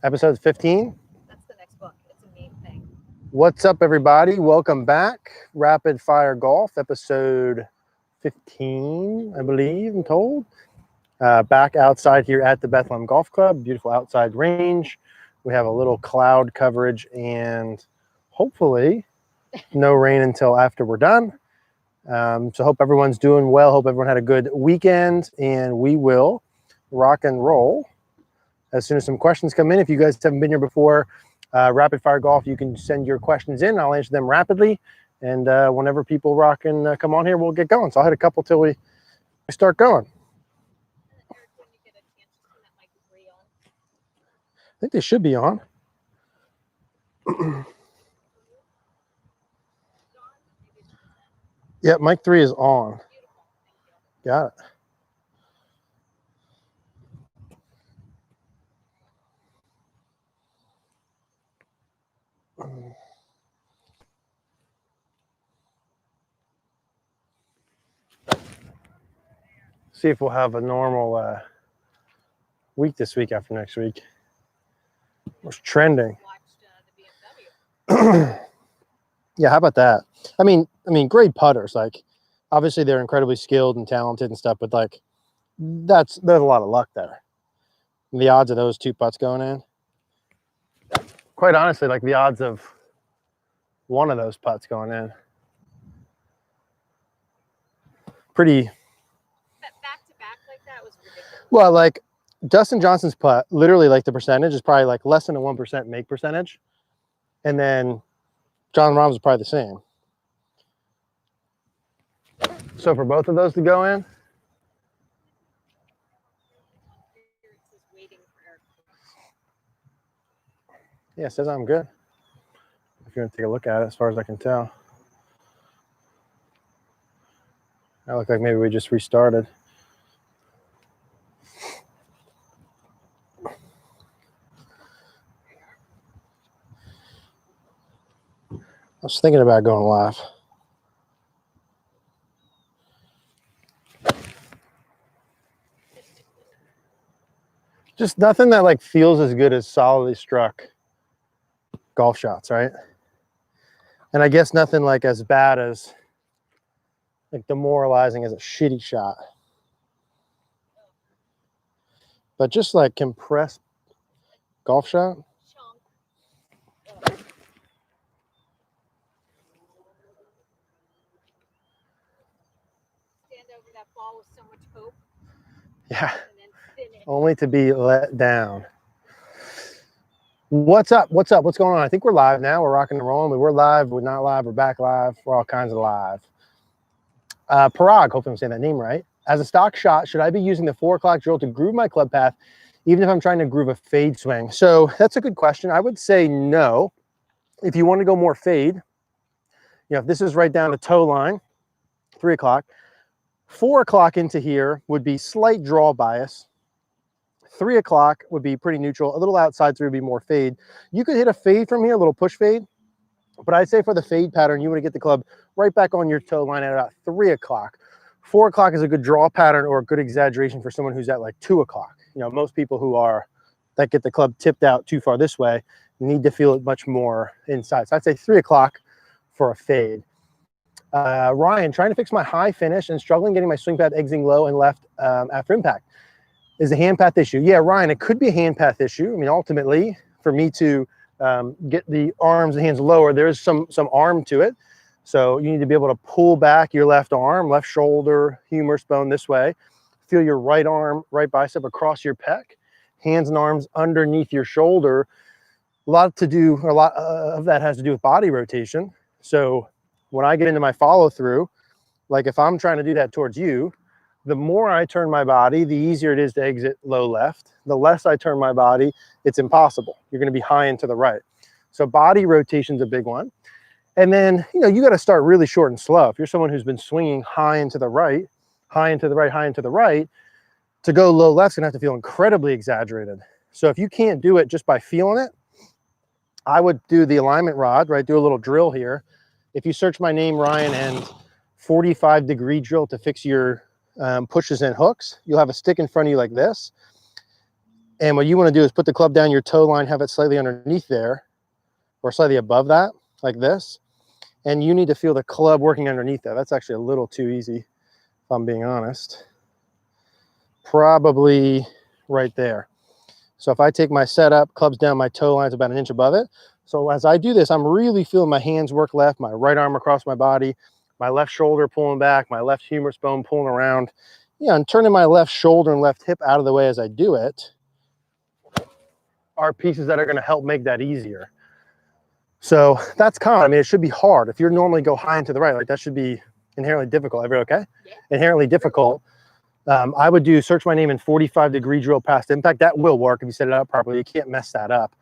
Episode 15. That's the next book. It's a main thing. What's up, everybody? Welcome back. Rapid Fire Golf, episode 15, I believe, I'm told. Back outside here at the Bethlehem Golf Club. Beautiful outside range. We have a little cloud coverage and hopefully no rain until after we're done. So hope everyone's doing well. Hope everyone had a good weekend, and we will rock and roll as soon as some questions come in. If you guys haven't been here before, Rapid Fire Golf, you can send your questions in. I'll answer them rapidly. And whenever people rock and come on here, we'll get going. So I'll hit a couple till we start going. Eric, when you get a chance to turn that mic 3 on. I think they should be on. Yeah, mic 3 is on. Beautiful. Thank you. Got it. See if we'll have a normal week this week after next week. What's trending? Watched the BMW. Yeah, how about that? I mean, great putters. Like, obviously they're incredibly skilled and talented and stuff, but like, there's a lot of luck there. The odds of those 2 putts going in, quite honestly, like the odds of one of those putts going in, pretty. Back to back like that was ridiculous. Well, like Dustin Johnson's putt, literally like the percentage is probably like less than a 1% make percentage. And then John Rahm's is probably the same. So for both of those to go in, Waiting for Eric. yeah, it says I'm good. If you're gonna take a look at it, as far as I can tell. I look like maybe we just restarted. I was thinking about going live. Just nothing that like feels as good as solidly struck golf shots, right? And I guess nothing like as bad as like demoralizing as a shitty shot. But just like compressed golf shot. Chunk. Stand over that ball with so much hope Yeah. and then spin it. Only to be let down. What's up? What's up? What's going on? I think we're live now. We're rocking and rolling. We're live. We're not live. We're back live. We're all kinds of live. Parag, hopefully I'm saying that name right. As a stock shot, should I be using the 4 o'clock drill to groove my club path, even if I'm trying to groove a fade swing? So that's a good question. I would say no. If you want to go more fade, you know, if this is right down the toe line, 3 o'clock, 4 o'clock into here would be slight draw bias. 3 o'clock would be pretty neutral. A little outside 3 would be more fade. You could hit a fade from here, a little push fade. But I'd say for the fade pattern, you want to get the club right back on your toe line at about 3 o'clock. 4 o'clock is a good draw pattern or a good exaggeration for someone who's at like 2 o'clock. You know, most people who are that get the club tipped out too far this way need to feel it much more inside. So I'd say 3 o'clock for a fade. Ryan, trying to fix my high finish and struggling getting my swing path exiting low and left after impact. Is a hand path issue? Yeah, Ryan, it could be a hand path issue. I mean, ultimately, for me to get the arms and hands lower, there's some arm to it. So you need to be able to pull back your left arm, left shoulder, humerus bone this way. Feel your right arm, right bicep across your pec, hands and arms underneath your shoulder. A lot of that has to do with body rotation. So when I get into my follow through, like if I'm trying to do that towards you, the more I turn my body, the easier it is to exit low left. The less I turn my body, it's impossible. You're going to be high and to the right. So body rotation is a big one. And then, you know, you got to start really short and slow. If you're someone who's been swinging high and to the right, high and to the right, high and to the right, to go low left's going to have to feel incredibly exaggerated. So if you can't do it just by feeling it, I would do the alignment rod, right? Do a little drill here. If you search my name, Ryan, and 45-degree drill to fix your pushes and hooks, you'll have a stick in front of you like this. And what you want to do is put the club down your toe line, have it slightly underneath there, or slightly above that, like this. And you need to feel the club working underneath that. That's actually a little too easy, if I'm being honest. Probably right there. So if I take my setup, club's down, my toe line's about an inch above it. So as I do this, I'm really feeling my hands work left, my right arm across my body, my left shoulder pulling back, my left humerus bone pulling around. Yeah, and turning my left shoulder and left hip out of the way as I do it are pieces that are going to help make that easier. So that's common. I mean, it should be hard. If you're normally go high and to the right, like that should be inherently difficult. Everybody okay? Yeah. Inherently difficult. I would do search my name in 45-degree drill past impact. That will work if you set it up properly. You can't mess that up.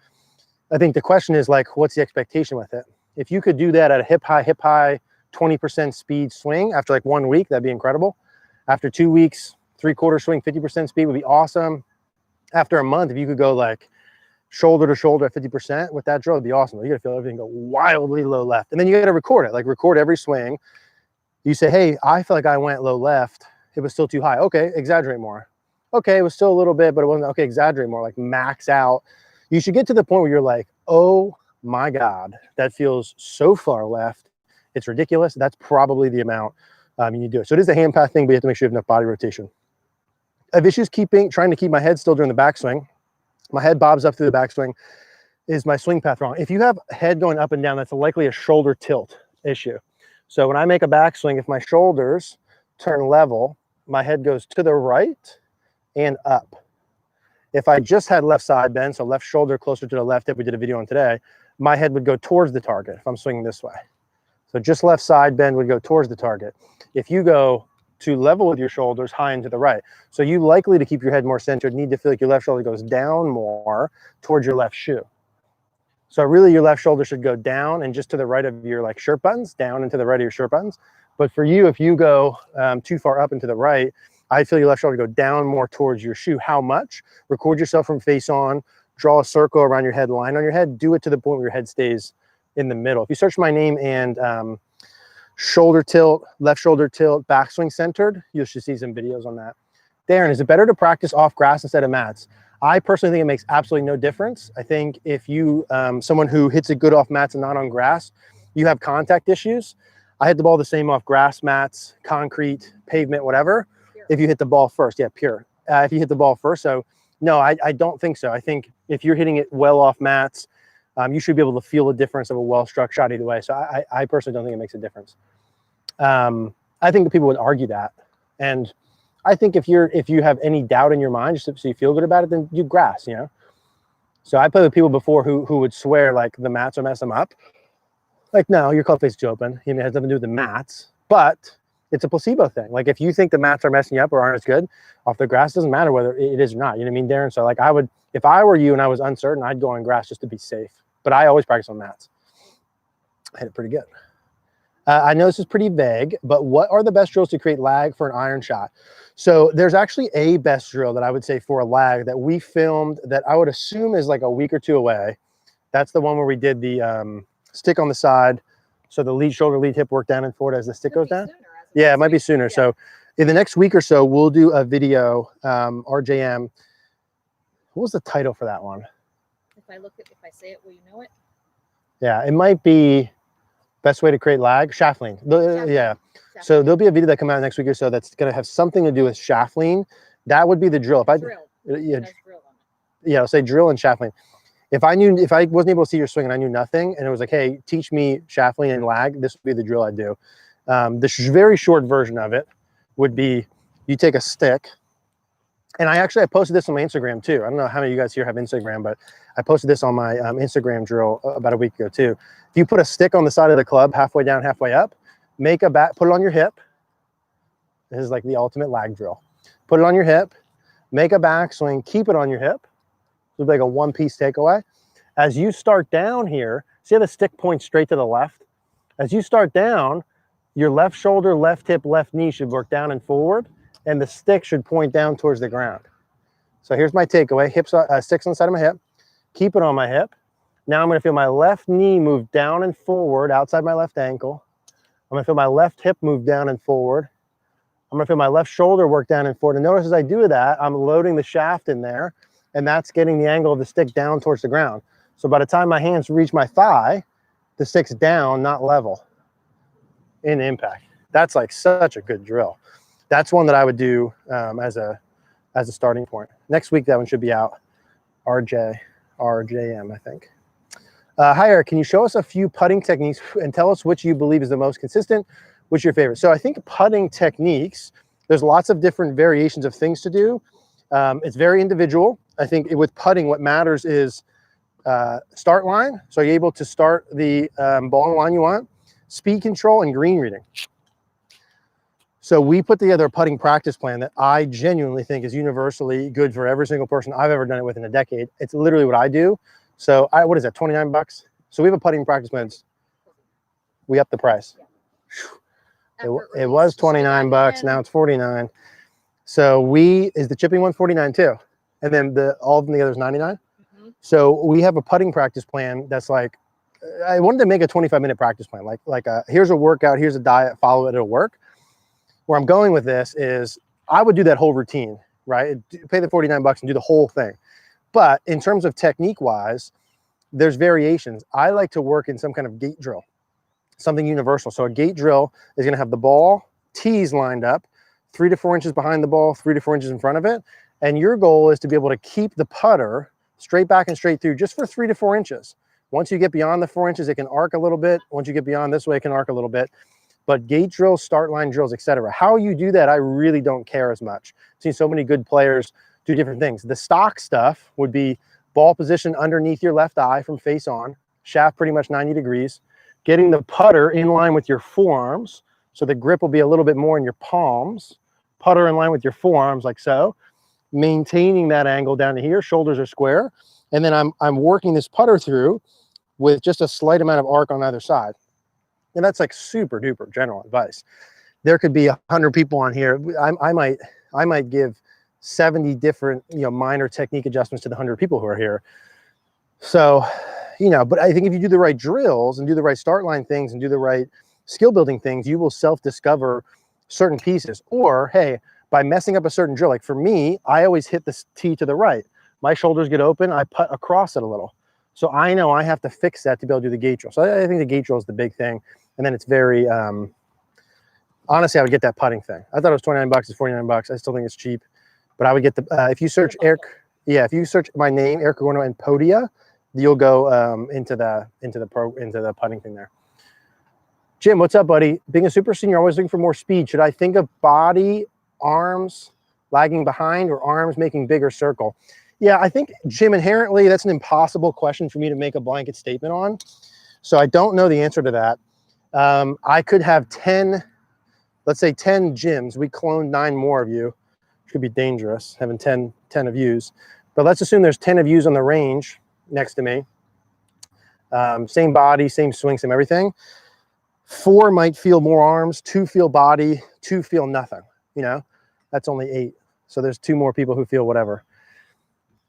I think the question is like, what's the expectation with it? If you could do that at a hip high, 20% speed swing after like 1 week, that'd be incredible. After 2 weeks, 3/4 swing, 50% speed would be awesome. After a month, if you could go like shoulder to shoulder at 50% with that drill, it'd be awesome. You gotta feel everything go wildly low left. And then you gotta record it, like record every swing. You say, hey, I feel like I went low left. It was still too high. Okay, exaggerate more. Okay, it was still a little bit, but it wasn't. Okay, exaggerate more, like max out. You should get to the point where you're like, oh my God, that feels so far left. It's ridiculous. That's probably the amount you do it. So it is a hand path thing, but you have to make sure you have enough body rotation. I have issues trying to keep my head still during the backswing. My head bobs up through the backswing. Is my swing path wrong? If you have head going up and down, that's likely a shoulder tilt issue. So when I make a backswing, if my shoulders turn level, my head goes to the right and up. If I just had left side bend, so left shoulder closer to the left hip, we did a video on today, my head would go towards the target if I'm swinging this way. So just left side bend would go towards the target. If you go to level with your shoulders, high and to the right. So you likely to keep your head more centered, need to feel like your left shoulder goes down more towards your left shoe. So really your left shoulder should go down and just to the right of your like shirt buttons, down and to the right of your shirt buttons. But for you, if you go too far up and to the right, I feel your left shoulder go down more towards your shoe. How much? Record yourself from face on, draw a circle around your head, line on your head, do it to the point where your head stays in the middle. If you search my name and shoulder tilt, left shoulder tilt, backswing centered, you should see some videos on that. Darren, is it better to practice off grass instead of mats? I personally think it makes absolutely no difference. I think if you, someone who hits it good off mats and not on grass, you have contact issues. I hit the ball the same off grass, mats, concrete, pavement, whatever. Pure. If you hit the ball first, yeah, pure. If you hit the ball first, so no, I don't think so. I think if you're hitting it well off mats, you should be able to feel the difference of a well-struck shot either way. So I personally don't think it makes a difference. I think that people would argue that. And I think if you have any doubt in your mind, just so you feel good about it, then you grass, you know? So I played with people before who would swear like the mats will mess them up. Like, no, your club face is open. It has nothing to do with the mats, but it's a placebo thing. Like if you think the mats are messing you up or aren't as good off the grass, doesn't matter whether it is or not. You know what I mean, Darren? So like I would, if I were you and I was uncertain, I'd go on grass just to be safe. But I always practice on mats. I hit it pretty good. I know this is pretty vague, but what are the best drills to create lag for an iron shot? So there's actually a best drill that I would say for a lag that we filmed that I would assume is like a week or two away. That's the one where we did the stick on the side. So the lead shoulder, lead hip work down and forward as the stick goes down. Yeah, it might be sooner. Yeah. So in the next week or so, we'll do a video, RJM. What was the title for that one? If I say it, will you know it? Yeah, it might be best way to create lag, shaft lean. Yeah. So there'll be a video that come out next week or so that's going to have something to do with shaft lean. That would be the drill. If I I'll say drill and shaft lean. If I wasn't able to see your swing and I knew nothing, and it was like, hey, teach me shaft lean and lag, this would be the drill I'd do. The very short version of it would be you take a stick, and I posted this on my Instagram too. I don't know how many of you guys here have Instagram, but I posted this on my Instagram drill about a week ago too. If you put a stick on the side of the club, halfway down, halfway up, make a bat, put it on your hip. This is like the ultimate lag drill. Put it on your hip, make a backswing, keep it on your hip. This would be like a one-piece takeaway. As you start down here, see how the stick points straight to the left? As you start down, your left shoulder, left hip, left knee should work down and forward, and the stick should point down towards the ground. So here's my takeaway. Sticks on the side of my hip. Keep it on my hip. Now I'm going to feel my left knee move down and forward outside my left ankle. I'm going to feel my left hip move down and forward. I'm going to feel my left shoulder work down and forward. And notice as I do that, I'm loading the shaft in there. and that's getting the angle of the stick down towards the ground. So by the time my hands reach my thigh, the stick's down, not level in impact. That's like such a good drill. That's one that I would do as a starting point. Next week, that one should be out. RJM, I think. Hi, Eric. Can you show us a few putting techniques and tell us which you believe is the most consistent? Which your favorite? So I think putting techniques, there's lots of different variations of things to do. It's very individual. I think with putting, what matters is start line. So you're able to start the ball in the line you want, speed control, and green reading. So we put together a putting practice plan that I genuinely think is universally good for every single person I've ever done it with in a decade. It's literally what I do. So what is that, 29 bucks? So we have a putting practice plan. We upped the price. It was 29 bucks. Now it's 49. So is the chipping one 49 too? And then all of the others 99. So we have a putting practice plan that's like, I wanted to make a 25-minute practice plan. Like here's a workout, here's a diet, follow it, it'll work. Where I'm going with this is I would do that whole routine, right? Pay the 49 bucks and do the whole thing. But in terms of technique wise, there's variations. I like to work in some kind of gate drill, something universal. So a gate drill is going to have the ball tees lined up 3 to 4 inches behind the ball, 3 to 4 inches in front of it. And your goal is to be able to keep the putter straight back and straight through just for 3 to 4 inches. Once you get beyond the 4 inches, it can arc a little bit. Once you get beyond this way, it can arc a little bit. But gate drills, start line drills, etc. How you do that, I really don't care as much. I've seen so many good players do different things. The stock stuff would be ball position underneath your left eye from face on, shaft pretty much 90 degrees, getting the putter in line with your forearms. So the grip will be a little bit more in your palms, putter in line with your forearms like so, maintaining that angle down to here, shoulders are square. And then I'm working this putter through with just a slight amount of arc on either side. And that's like super duper general advice. There could be 100 people on here. I might give 70 different, minor technique adjustments to the 100 people who are here. So, but I think if you do the right drills and do the right start line things and do the right skill building things, you will self-discover certain pieces. Or, hey, by messing up a certain drill, like for me, I always hit the tee to the right. My shoulders get open, I putt across it a little. So I know I have to fix that to be able to do the gate drill. So I think the gate drill is the big thing. And then it's very, honestly, I would get that putting thing. I thought it was 29 bucks, it's 49 bucks. I still think it's cheap. But I would get if you search Eric, if you search my name, Eric Cogorno and Podia, you'll go into the putting thing there. Jim, what's up, buddy? Being a super senior, always looking for more speed. Should I think of body, arms lagging behind, or arms making bigger circle? Yeah, I think, Jim, inherently, that's an impossible question for me to make a blanket statement on. So I don't know the answer to that. I could have 10, let's say 10 gyms. We cloned 9 more of you. Which could be dangerous, having 10 of yous. But let's assume there's 10 of yous on the range next to me. Same body, same swing, same everything. 4 might feel more arms, 2 feel body, 2 feel nothing. That's only 8. So there's 2 more people who feel whatever.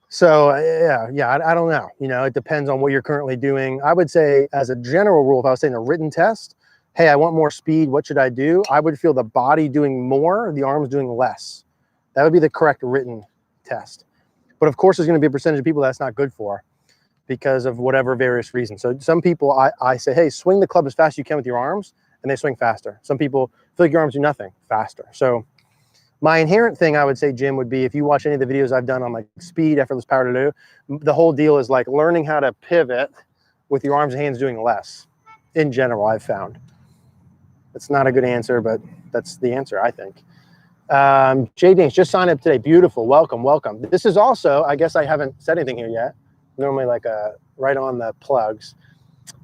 So yeah, I don't know. It depends on what you're currently doing. I would say, as a general rule, if I was saying a written test, hey, I want more speed, what should I do? I would feel the body doing more, the arms doing less. That would be the correct written test. But of course, there's going to be a percentage of people that's not good for because of whatever various reasons. So some people, I say, hey, swing the club as fast as you can with your arms, and they swing faster. Some people feel like your arms do nothing, faster. So my inherent thing, I would say, Jim, would be if you watch any of the videos I've done on like speed, effortless power to do, the whole deal is like learning how to pivot with your arms and hands doing less. In general, I've found. It's not a good answer, but that's the answer, I think. Jay Dance, just signed up today. Beautiful. Welcome, welcome. This is also, I guess I haven't said anything here yet. Normally like right on the plugs.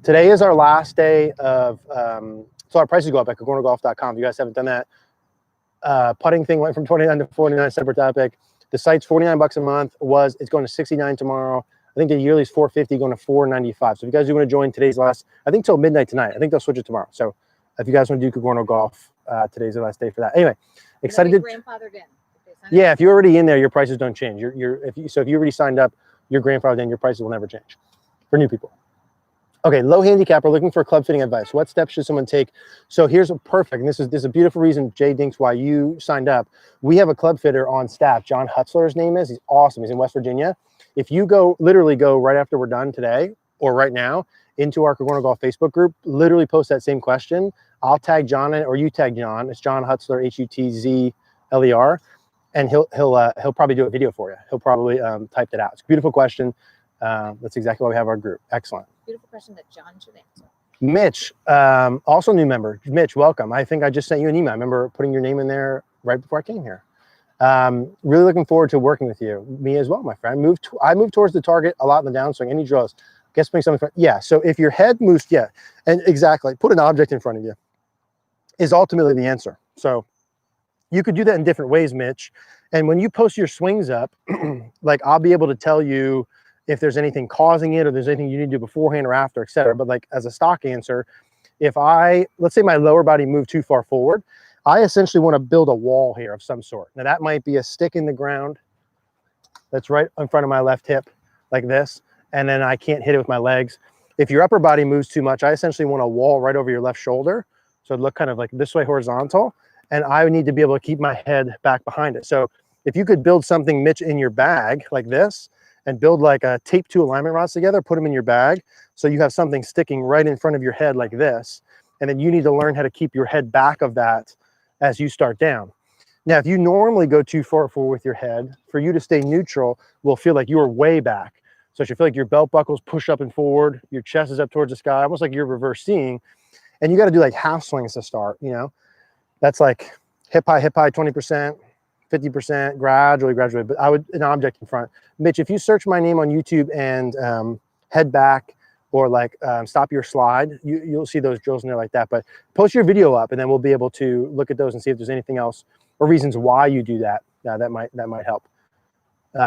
Today is our last day of, so our prices go up at cogornogolf.com. If you guys haven't done that. Putting thing went from 29 to 49, separate topic. The site's 49 bucks a month. It's going to 69 tomorrow. I think the yearly is 450, going to 495. So if you guys do want to join, today's last, I think till midnight tonight. I think they'll switch it tomorrow. So if you guys want to do Cogorno Golf, today's the last day for that. Anyway, excited to grandfathered in. Yeah, if you're already in there, your prices don't change. If you already signed up, your grandfathered in, your prices will never change for new people. Okay, low handicapper looking for club fitting advice. What steps should someone take? So here's a perfect, and this is a beautiful reason, Jay Dinks, why you signed up. We have a club fitter on staff. John Hutzler, his name is. He's awesome. He's in West Virginia. If you literally go right after we're done today or right now into our Cogorno Golf Facebook group, literally post that same question. I'll tag John in it, or you tag John. It's John Hutzler, Hutzler, and he'll probably do a video for you. He'll probably type it out. It's a beautiful question. That's exactly why we have our group. Excellent. Beautiful question that John should answer. Mitch, also new member. Mitch, welcome. I think I just sent you an email. I remember putting your name in there right before I came here. Really looking forward to working with you. Me as well, my friend. I move towards the target a lot in the downswing. Any draws? Guess bring something. Yeah. So if your head moves, yeah, and exactly, put an object in front of you is ultimately the answer. So you could do that in different ways, Mitch. And when you post your swings up, like I'll be able to tell you if there's anything causing it or there's anything you need to do beforehand or after, et cetera. But like as a stock answer, if let's say my lower body moved too far forward, I essentially want to build a wall here of some sort. Now that might be a stick in the ground that's right in front of my left hip like this, and then I can't hit it with my legs. If your upper body moves too much, I essentially want a wall right over your left shoulder. So it'd look kind of like this way horizontal, and I would need to be able to keep my head back behind it. So if you could build something, Mitch, in your bag like this, and build like a tape 2 alignment rods together, put them in your bag. So you have something sticking right in front of your head like this. And then you need to learn how to keep your head back of that as you start down. Now, if you normally go too far forward with your head, for you to stay neutral will feel like you're way back. So it should feel like your belt buckles push up and forward, your chest is up towards the sky, almost like you're reverse seeing. And you got to do like half swings to start, you know? That's like hip high, 20%. 50%, gradually, but I would an object in front. Mitch, if you search my name on YouTube and head back or like stop your slide, you'll see those drills in there like that. But post your video up, and then we'll be able to look at those and see if there's anything else or reasons why you do that. That might help.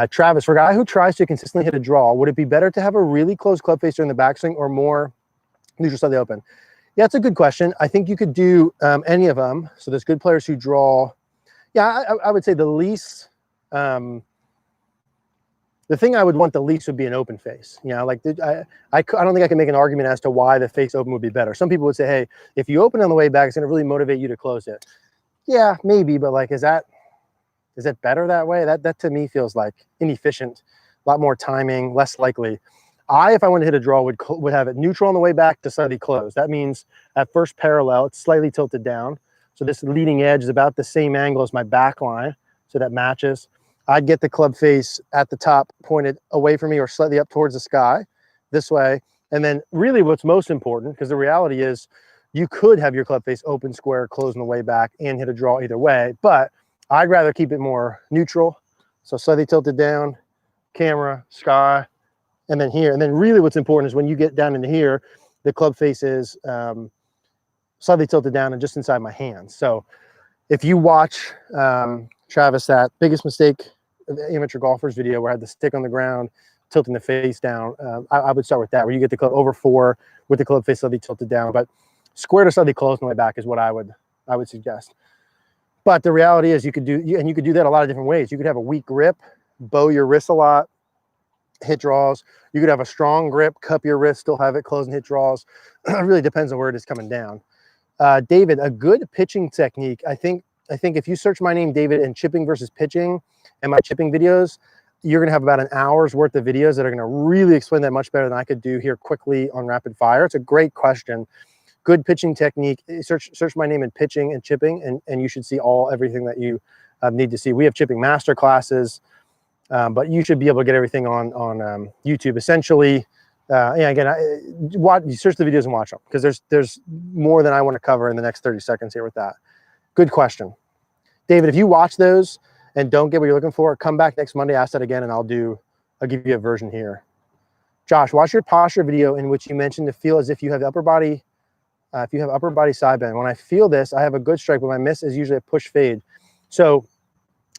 Travis, for a guy who tries to consistently hit a draw, would it be better to have a really close club face during the backswing or more neutral slightly open? Yeah, that's a good question. I think you could do any of them. So there's good players who draw. Yeah, I would say the least, the thing I would want the least would be an open face. You know, like I don't think I can make an argument as to why the face open would be better. Some people would say, hey, if you open on the way back, it's going to really motivate you to close it. Yeah, maybe, but like, is that better that way? That to me feels like inefficient, a lot more timing, less likely. If I wanted to hit a draw, would have it neutral on the way back to slightly closed. That means at first parallel, it's slightly tilted down. So this leading edge is about the same angle as my back line, so that matches. I'd get the club face at the top pointed away from me or slightly up towards the sky this way. And then really what's most important, because the reality is you could have your club face open, square, closed on the way back and hit a draw either way, but I'd rather keep it more neutral. So slightly tilted down, camera, sky, and then here. And then really what's important is when you get down into here, the club face is slightly tilted down and just inside my hands. So if you watch Travis, that biggest mistake of the amateur golfers video where I had the stick on the ground, tilting the face down, I would start with that, where you get the club over 4 with the club face slightly tilted down, but square to slightly closed on the way back is what I would suggest. But the reality is you could do that a lot of different ways. You could have a weak grip, bow your wrists a lot, hit draws. You could have a strong grip, cup your wrist, still have it closed and hit draws. It really depends on where it is coming down. David, a good pitching technique. I think if you search my name, David, and chipping versus pitching and my chipping videos, you're going to have about an hour's worth of videos that are going to really explain that much better than I could do here quickly on rapid fire. It's a great question. Good pitching technique. Search my name in pitching and chipping, and you should see everything that you need to see. We have chipping master classes, but you should be able to get everything on YouTube. Essentially, yeah, again, you search the videos and watch them, because there's more than I want to cover in the next 30 seconds here with that. Good question. David, if you watch those and don't get what you're looking for, come back next Monday, ask that again, and I'll give you a version here. Josh, watch your posture video in which you mentioned to feel as if you have upper body, side bend. When I feel this, I have a good strike, but my miss is usually a push fade. So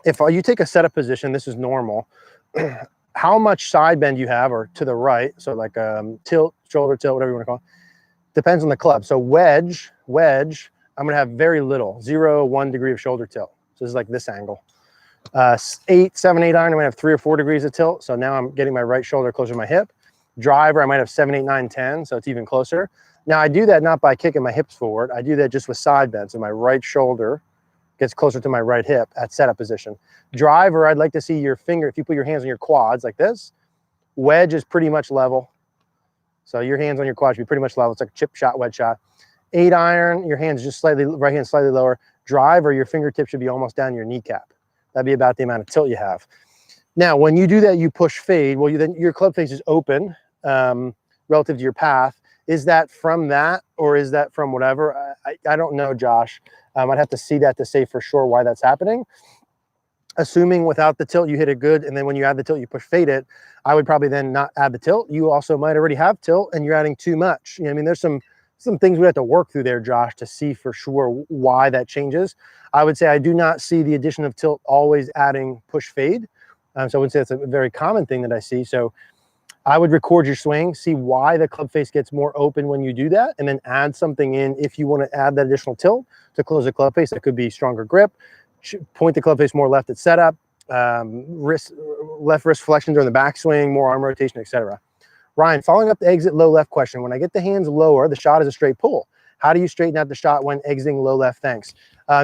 if you take a setup position, this is normal. How much side bend you have, or to the right, so like tilt, shoulder tilt, whatever you want to call it, depends on the club. So wedge, I'm going to have very little, 0, 1 degree of shoulder tilt. So this is like this angle. 7, 8 iron, I'm going to have 3 or 4 degrees of tilt. So now I'm getting my right shoulder closer to my hip. Driver, I might have 7, 8, 9, 10, so it's even closer. Now I do that not by kicking my hips forward. I do that just with side bend. So my right shoulder gets closer to my right hip at setup position. Driver, I'd like to see your finger, if you put your hands on your quads like this, wedge is pretty much level. So your hands on your quads should be pretty much level. It's like a chip shot, wedge shot. 8 iron, your hands just slightly, right hand slightly lower. Driver, your fingertips should be almost down your kneecap. That'd be about the amount of tilt you have. Now, when you do that, you push fade. Well, then your club face is open relative to your path. Is that from that, or is that from whatever? I don't know, Josh. I'd have to see that to say for sure why that's happening. Assuming without the tilt, you hit it good, and then when you add the tilt, you push fade it, I would probably then not add the tilt. You also might already have tilt, and you're adding too much. You know, I mean, there's some things we have to work through there, Josh, to see for sure why that changes. I would say I do not see the addition of tilt always adding push fade. So I wouldn't say that's a very common thing that I see. So I would record your swing, see why the club face gets more open when you do that, and then add something in if you want to add that additional tilt to close the club face. That could be stronger grip, point the club face more left at setup, left wrist flexion during the backswing, more arm rotation, etc. Ryan, following up the exit low left question, when I get the hands lower, the shot is a straight pull. How do you straighten out the shot when exiting low left? Thanks.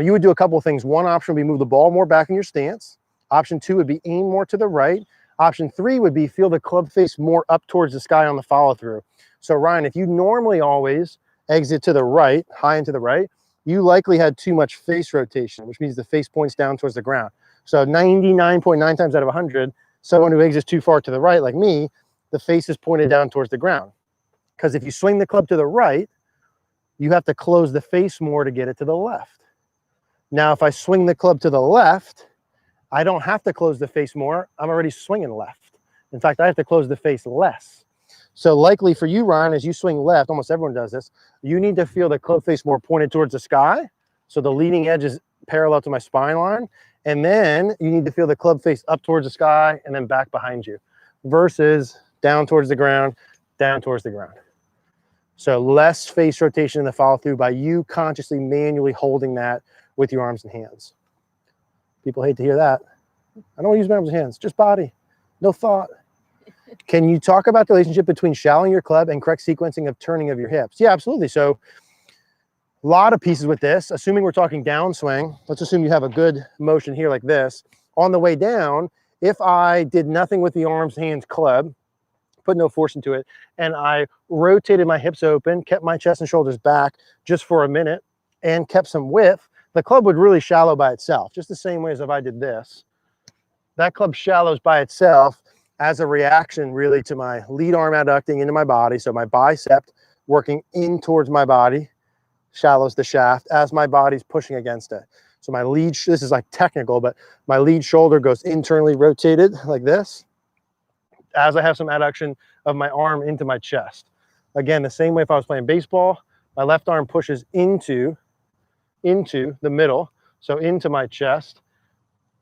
You would do a couple of things. One option would be move the ball more back in your stance. Option 2 would be aim more to the right. Option 3 would be feel the club face more up towards the sky on the follow through. So Ryan, if you normally always exit to the right, high and to the right, you likely had too much face rotation, which means the face points down towards the ground. So 99.9 times out of 100, someone who exits too far to the right, like me, the face is pointed down towards the ground. Because if you swing the club to the right, you have to close the face more to get it to the left. Now, if I swing the club to the left, I don't have to close the face more. I'm already swinging left. In fact, I have to close the face less. So likely for you, Ryan, as you swing left, almost everyone does this, you need to feel the club face more pointed towards the sky. So the leading edge is parallel to my spine line. And then you need to feel the club face up towards the sky and then back behind you versus down towards the ground, down towards the ground. So less face rotation in the follow through by you consciously manually holding that with your arms and hands. People hate to hear that. I don't want to use my arms and hands, just body, no thought. Can you talk about the relationship between shallowing your club and correct sequencing of turning of your hips? Yeah, absolutely. So a lot of pieces with this, assuming we're talking downswing, let's assume you have a good motion here like this. On the way down, if I did nothing with the arms, hands, club, put no force into it, and I rotated my hips open, kept my chest and shoulders back just for a minute, and kept some width, the club would really shallow by itself, just the same way as if I did this. That club shallows by itself as a reaction really to my lead arm adducting into my body. So my bicep working in towards my body shallows the shaft as my body's pushing against it. So my lead, this is like technical, but my lead shoulder goes internally rotated like this as I have some adduction of my arm into my chest. Again, the same way if I was playing baseball, my left arm pushes into the middle, so into my chest.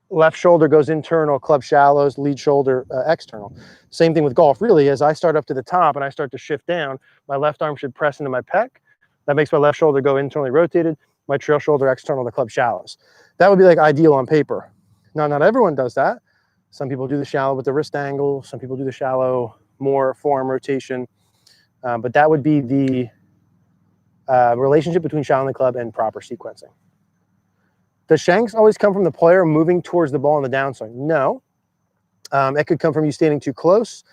Left shoulder goes internal, club shallows, lead shoulder external. Same thing with golf, really. As I start up to the top and I start to shift down, my left arm should press into my pec. That makes my left shoulder go internally rotated, my trail shoulder external, the club shallows. That would be like ideal on paper. Now, not everyone does that. Some people do the shallow with the wrist angle. Some people do the shallow more forearm rotation. But that would be the relationship between shallowing the club and proper sequencing. Does shanks always come from the player moving towards the ball in the downswing? No. It could come from you standing too close.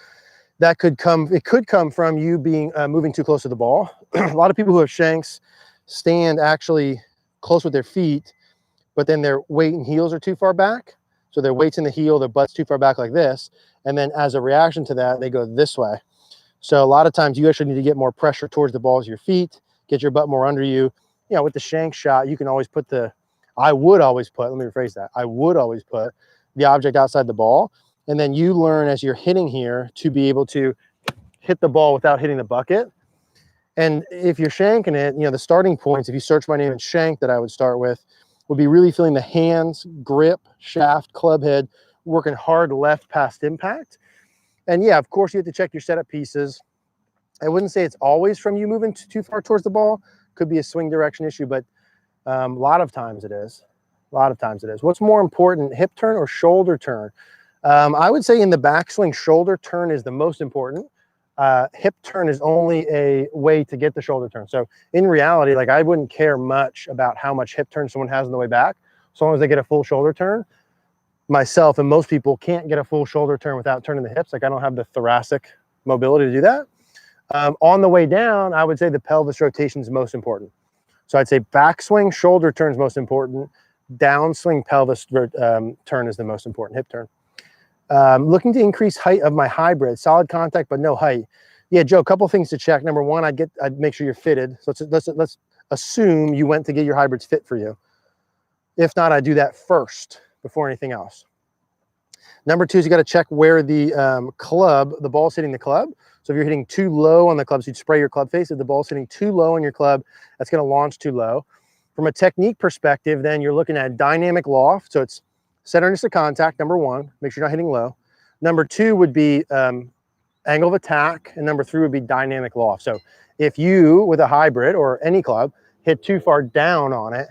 It could come from you being moving too close to the ball. A lot of people who have shanks stand actually close with their feet, but then their weight and heels are too far back. So their weight's in the heel, their butt's too far back like this. And then as a reaction to that, they go this way. So a lot of times you actually need to get more pressure towards the balls of your feet, get your butt more under you. You know, with the shank shot, you can always put I would always put the object outside the ball. And then you learn as you're hitting here to be able to hit the ball without hitting the bucket. And if you're shanking it, you know, the starting points, if you search my name in shank that I would start with, would be really feeling the hands, grip, shaft, club head, working hard left past impact. And yeah, of course you have to check your setup pieces. I wouldn't say it's always from you moving too far towards the ball. Could be a swing direction issue, but a lot of times it is. What's more important, hip turn or shoulder turn? I would say in the backswing, shoulder turn is the most important. hip turn is only a way to get the shoulder turn. So in reality, like I wouldn't care much about how much hip turn someone has on the way back, as long as they get a full shoulder turn. Myself and most people can't get a full shoulder turn without turning the hips. Like I don't have the thoracic mobility to do that. On the way down, I would say the pelvis rotation is most important. So I'd say backswing, shoulder turn is most important. Downswing, pelvis turn is the most important, hip turn. Looking to increase height of my hybrid, solid contact, but no height. Yeah, Joe, a couple things to check. Number one, I'd make sure you're fitted. So let's assume you went to get your hybrids fit for you. If not, I do that first before anything else. Number two is you got to check where the club, the ball's hitting the club. So if you're hitting too low on the club, so you'd spray your club face. If the ball's hitting too low on your club, that's going to launch too low. From a technique perspective, then you're looking at dynamic loft. So it's centerness of contact, number one. Make sure you're not hitting low. Number two would be angle of attack. And number three would be dynamic loft. So if you, with a hybrid or any club, hit too far down on it,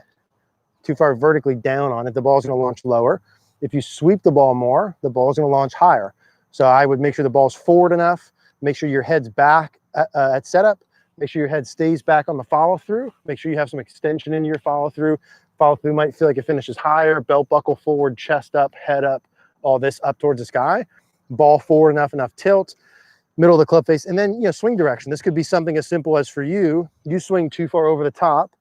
too far vertically down on it, the ball's going to launch lower. If you sweep the ball more, the ball's going to launch higher. So I would make sure the ball's forward enough. Make sure your head's back at setup. Make sure your head stays back on the follow through. Make sure you have some extension into your follow through. Follow through might feel like it finishes higher, belt buckle forward, chest up, head up, all this up towards the sky. Ball forward enough tilt, middle of the club face, and then, you know, swing direction. This could be something as simple as, for you swing too far over the top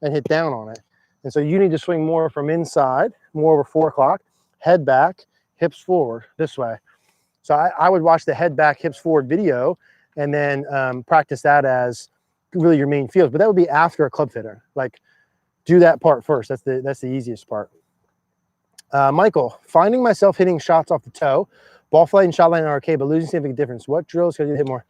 and hit down on it. And so you need to swing more from inside, more over 4 o'clock, head back, hips forward this way. So I would watch the head back, hips forward video and then practice that as really your main field. But that would be after a club fitter. Like, do that part first. That's the easiest part. Michael, finding myself hitting shots off the toe, ball flight and shot line are okay, but losing significant difference. What drills can you hit more?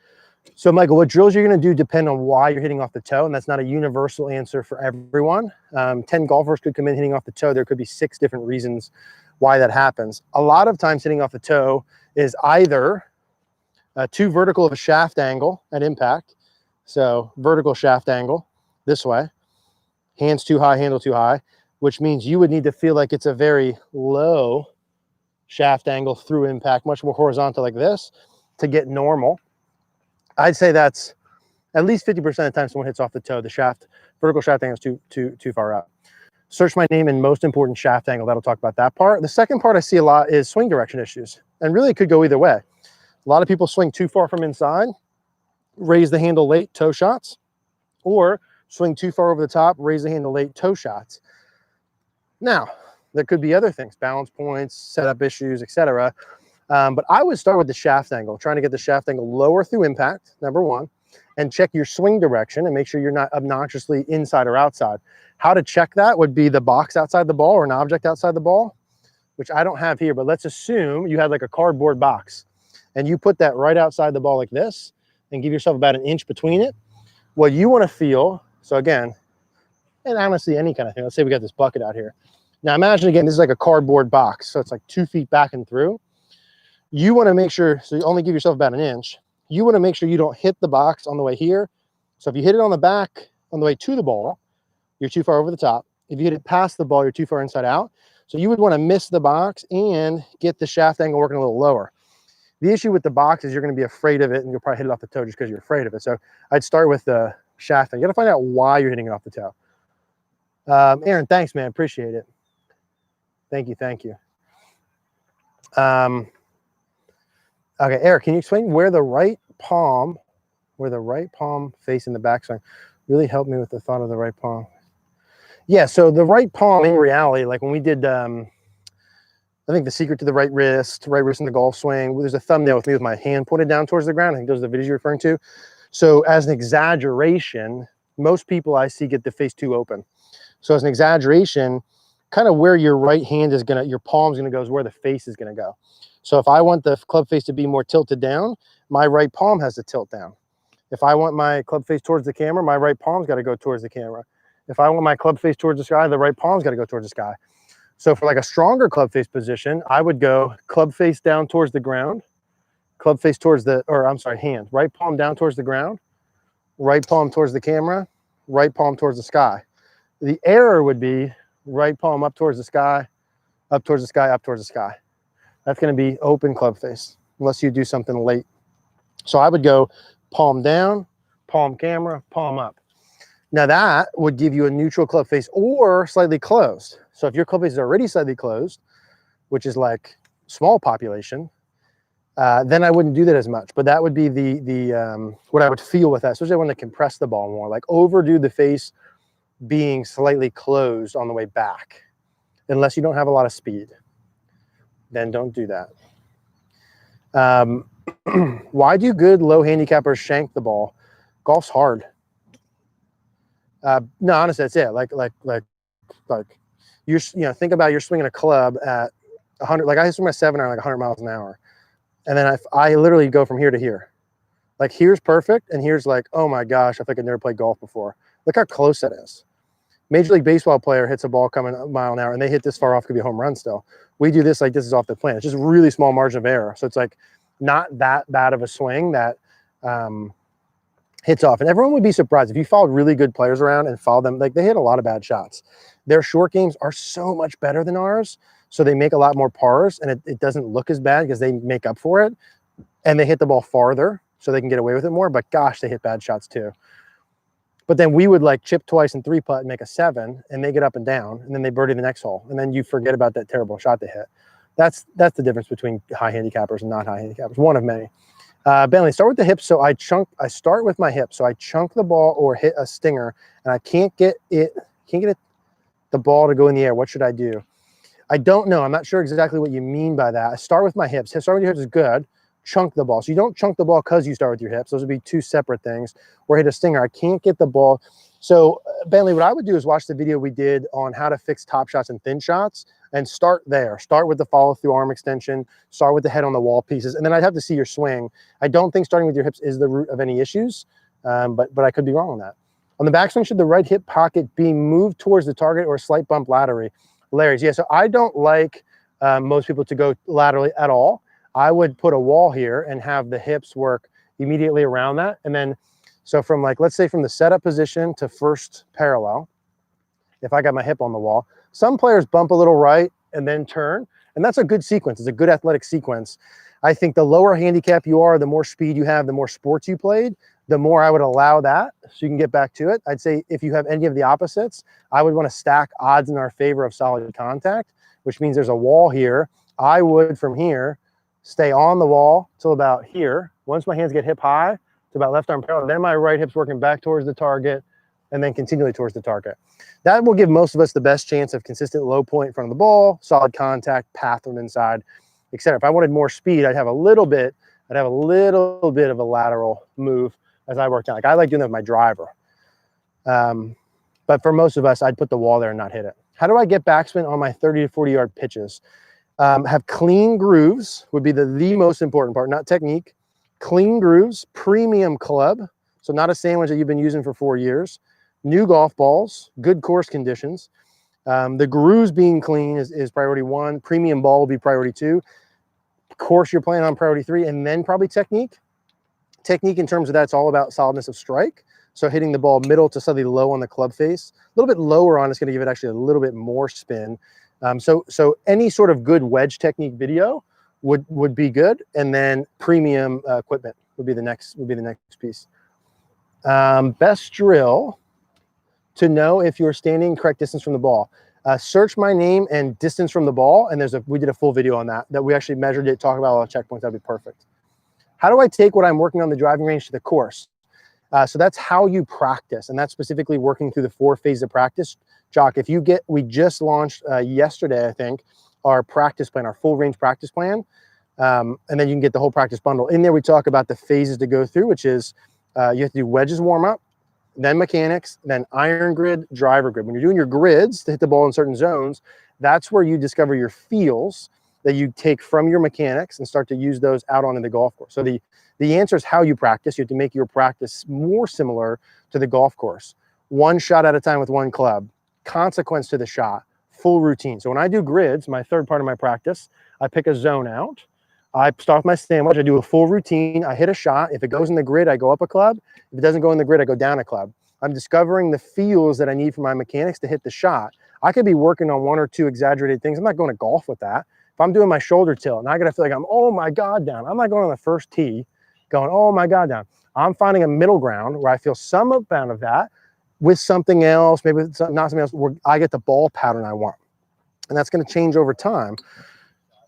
So Michael, what drills you're going to do depend on why you're hitting off the toe, and that's not a universal answer for everyone. 10 golfers could come in hitting off the toe. There could be 6 different reasons why that happens. A lot of times hitting off the toe is either too vertical of a shaft angle at impact. So vertical shaft angle this way, hands too high, handle too high, which means you would need to feel like it's a very low shaft angle through impact, much more horizontal like this to get normal. I'd say that's at least 50% of the time someone hits off the toe, the vertical shaft angle is too far out. Search my name and most important shaft angle. That'll talk about that part. The second part I see a lot is swing direction issues. And really it could go either way. A lot of people swing too far from inside, raise the handle late, toe shots, or swing too far over the top, raise the handle late, toe shots. Now, there could be other things, balance points, setup issues, etc. But I would start with the shaft angle, trying to get the shaft angle lower through impact, number one, and check your swing direction and make sure you're not obnoxiously inside or outside. How to check that would be the box outside the ball or an object outside the ball, which I don't have here, but let's assume you had like a cardboard box and you put that right outside the ball like this and give yourself about an inch between it. What you want to feel, so again, and honestly, any kind of thing. Let's say we got this bucket out here. Now imagine again, this is like a cardboard box. So it's like 2 feet back and through. You want to make sure, so you only give yourself about an inch. You want to make sure you don't hit the box on the way here. So if you hit it on the back on the way to the ball, you're too far over the top. If you hit it past the ball, you're too far inside out. So you would want to miss the box and get the shaft angle working a little lower. The issue with the box is you're going to be afraid of it and you'll probably hit it off the toe just because you're afraid of it. So I'd start with the shaft angle. You got to find out why you're hitting it off the toe. Aaron, thanks, man. Appreciate it. Thank you. Thank you. Okay, Eric, can you explain where the right palm facing the backswing really helped me with the thought of the right palm? Yeah, so the right palm in reality, like when we did, I think the secret to the right wrist in the golf swing, there's a thumbnail with me with my hand pointed down towards the ground. I think those are the videos you're referring to. So as an exaggeration, most people I see get the face too open. So as an exaggeration, kind of where your right hand is gonna, your palm's gonna go is where the face is gonna go. So if I want the club face to be more tilted down, my right palm has to tilt down. If I want my club face towards the camera, my right palm's got to go towards the camera. If I want my club face towards the sky, the right palm's got to go towards the sky. So for like a stronger club face position, I would go club face down towards the ground, club face towards the, or I'm sorry, hand, right palm down towards the ground, right palm towards the camera, right palm towards the sky. The error would be right palm up towards the sky, up towards the sky, up towards the sky. That's going to be open club face, unless you do something late. So I would go palm down, palm camera, palm up. Now that would give you a neutral club face or slightly closed. So if your club face is already slightly closed, which is like small population, then I wouldn't do that as much. But that would be the what I would feel with that, especially when I compress the ball more, like overdo the face being slightly closed on the way back. Unless you don't have a lot of speed, then don't do that. Why do good low handicappers shank the ball? Golf's hard. No, honestly, that's it. Like think about you're swinging a club at 100. Like I swing my 7 iron like 100 miles an hour, and then I literally go from here to here. Like here's perfect, and here's like, oh my gosh, I think I've never played golf before. Look how close that is. Major League Baseball player hits a ball coming a mile an hour, and they hit this far off, could be a home run still. We do this like this is off the plan. It's just really small margin of error, so it's like not that bad of a swing that hits off. And everyone would be surprised if you followed really good players around and followed them. Like they hit a lot of bad shots. Their short games are so much better than ours, so they make a lot more pars, and it doesn't look as bad because they make up for it, and they hit the ball farther, so they can get away with it more. But gosh, they hit bad shots too. But then we would like chip twice and 3-putt and make a 7, and they get up and down, and then they birdie the next hole, and then you forget about that terrible shot they hit. That's the difference between high handicappers and not high handicappers. One of many. Bentley, start with the hips. So I start with my hips. So I chunk the ball or hit a stinger, and I can't get the ball to go in the air. What should I do? I don't know. I'm not sure exactly what you mean by that. I start with my hips. Start with your hips is good. Chunk the ball. So you don't chunk the ball because you start with your hips. Those would be two separate things. Or hit a stinger. I can't get the ball. So Bentley, what I would do is watch the video we did on how to fix top shots and thin shots and start there. Start with the follow through arm extension, start with the head on the wall pieces, and then I'd have to see your swing. I don't think starting with your hips is the root of any issues, but I could be wrong on that. On the backswing, should the right hip pocket be moved towards the target or a slight bump laterally? Larry's, yeah, so I don't like most people to go laterally at all. I would put a wall here and have the hips work immediately around that. And then, so from like, let's say from the setup position to first parallel, if I got my hip on the wall, some players bump a little right and then turn, and that's a good sequence. It's a good athletic sequence. I think the lower handicap you are, the more speed you have, the more sports you played, the more I would allow that so you can get back to it. I'd say if you have any of the opposites, I would want to stack odds in our favor of solid contact, which means there's a wall here. I would, from here, stay on the wall till about here. Once my hands get hip high to about left arm parallel, then my right hip's working back towards the target and then continually towards the target. That will give most of us the best chance of consistent low point in front of the ball, solid contact, path from inside, etc. If I wanted more speed, I'd have a little bit of a lateral move as I worked out. Like I like doing that with my driver. But for most of us, I'd put the wall there and not hit it. How do I get backspin on my 30 to 40 yard pitches? Have clean grooves would be the most important part, not technique. Clean grooves, premium club, so not a sandwich that you've been using for 4 years. New golf balls, good course conditions. The grooves being clean is priority 1. Premium ball will be priority 2. Course you're playing on priority 3, and then probably technique. Technique in terms of that's all about solidness of strike. So hitting the ball middle to slightly low on the club face. A little bit lower on, it's going to give it actually a little bit more spin. So any sort of good wedge technique video would be good, and then premium equipment would be the next piece. Best drill to know if you're standing correct distance from the ball. Search my name and distance from the ball, and we did a full video on that we actually measured it, talked about all the checkpoints. That'd be perfect. How do I take what I'm working on the driving range to the course? So that's how you practice, and that's specifically working through the 4 phases of practice. Jock, we just launched yesterday, I think, our practice plan, our full range practice plan. And then you can get the whole practice bundle. In there, we talk about the phases to go through, which is you have to do wedges warm up, then mechanics, then iron grid, driver grid. When you're doing your grids to hit the ball in certain zones, that's where you discover your feels that you take from your mechanics and start to use those out onto the golf course. So the answer is how you practice. You have to make your practice more similar to the golf course. 1 shot at a time with 1 club, consequence to the shot, full routine. So when I do grids, my third part of my practice, I pick a zone out. I start with my sandwich. I do a full routine. I hit a shot. If it goes in the grid, I go up a club. If it doesn't go in the grid, I go down a club. I'm discovering the feels that I need for my mechanics to hit the shot. I could be working on 1 or 2 exaggerated things. I'm not going to golf with that. If I'm doing my shoulder tilt and I got to feel like I'm, oh my God, down, I'm not going on the first tee going, oh my God, down. I'm finding a middle ground where I feel some amount of that with something else, maybe it's not something else, where I get the ball pattern I want. And that's going to change over time.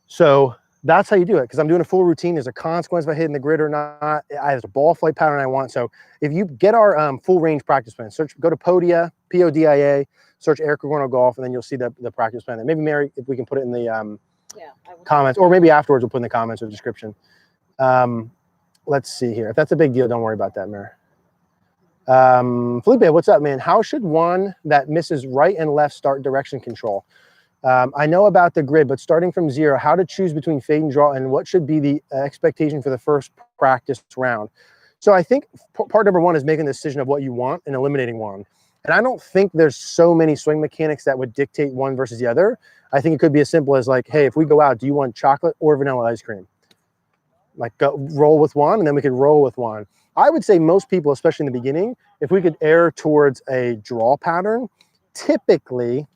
So that's how you do it. Because I'm doing a full routine. There's a consequence if I hit in the grid or not. There's a ball flight pattern I want. So if you get our full range practice plan, go to Podia, Podia, search Eric Cogorno Golf, and then you'll see the practice plan. And maybe Mary, if we can put it in the comments, or maybe afterwards we'll put in the comments or description. Let's see here. If that's a big deal, don't worry about that, Mary. Felipe, what's up, man? How should one that misses right and left start direction control? I know about the grid, but starting from zero, how to choose between fade and draw, and what should be the expectation for the first practice round. So I think part number one is making the decision of what you want and eliminating one. And I don't think there's so many swing mechanics that would dictate one versus the other. I think it could be as simple as like, hey, if we go out, do you want chocolate or vanilla ice cream? Like roll with one, and then we could roll with one. I would say most people, especially in the beginning, if we could err towards a draw pattern, typically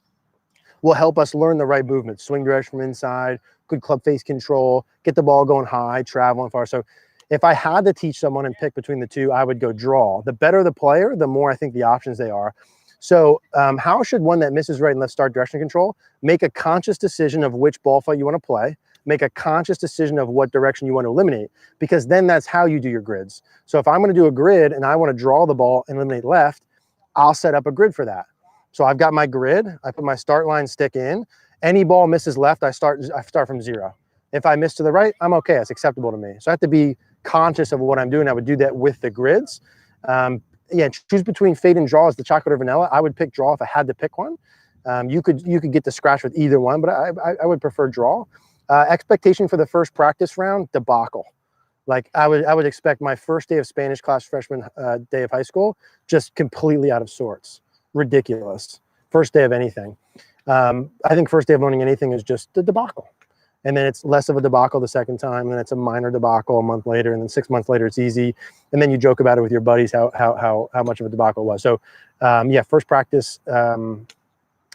will help us learn the right movement, swing direction from inside, good club face control, get the ball going high, traveling far. So if I had to teach someone and pick between the two, I would go draw. The better the player, the more I think the options they are. So how should one that misses right and left start direction control? Make a conscious decision of which ball flight you want to play. Make a conscious decision of what direction you want to eliminate, because then that's how you do your grids. So if I'm going to do a grid and I want to draw the ball and eliminate left, I'll set up a grid for that. So I've got my grid, I put my start line stick in. Any ball misses left, I start from zero. If I miss to the right, I'm okay, it's acceptable to me. So I have to be conscious of what I'm doing. I would do that with the grids. Yeah, choose between fade and draw as the chocolate or vanilla. I would pick draw if I had to pick one. You could get the scratch with either one, but I would prefer draw. Expectation for the first practice round, debacle. Like I would expect my first day of Spanish class, freshman day of high school, just completely out of sorts. Ridiculous. First day of anything. I think first day of learning anything is just the debacle. And then it's less of a debacle the second time, and then it's a minor debacle a month later, and then 6 months later it's easy. And then you joke about it with your buddies how much of a debacle it was. So yeah, first practice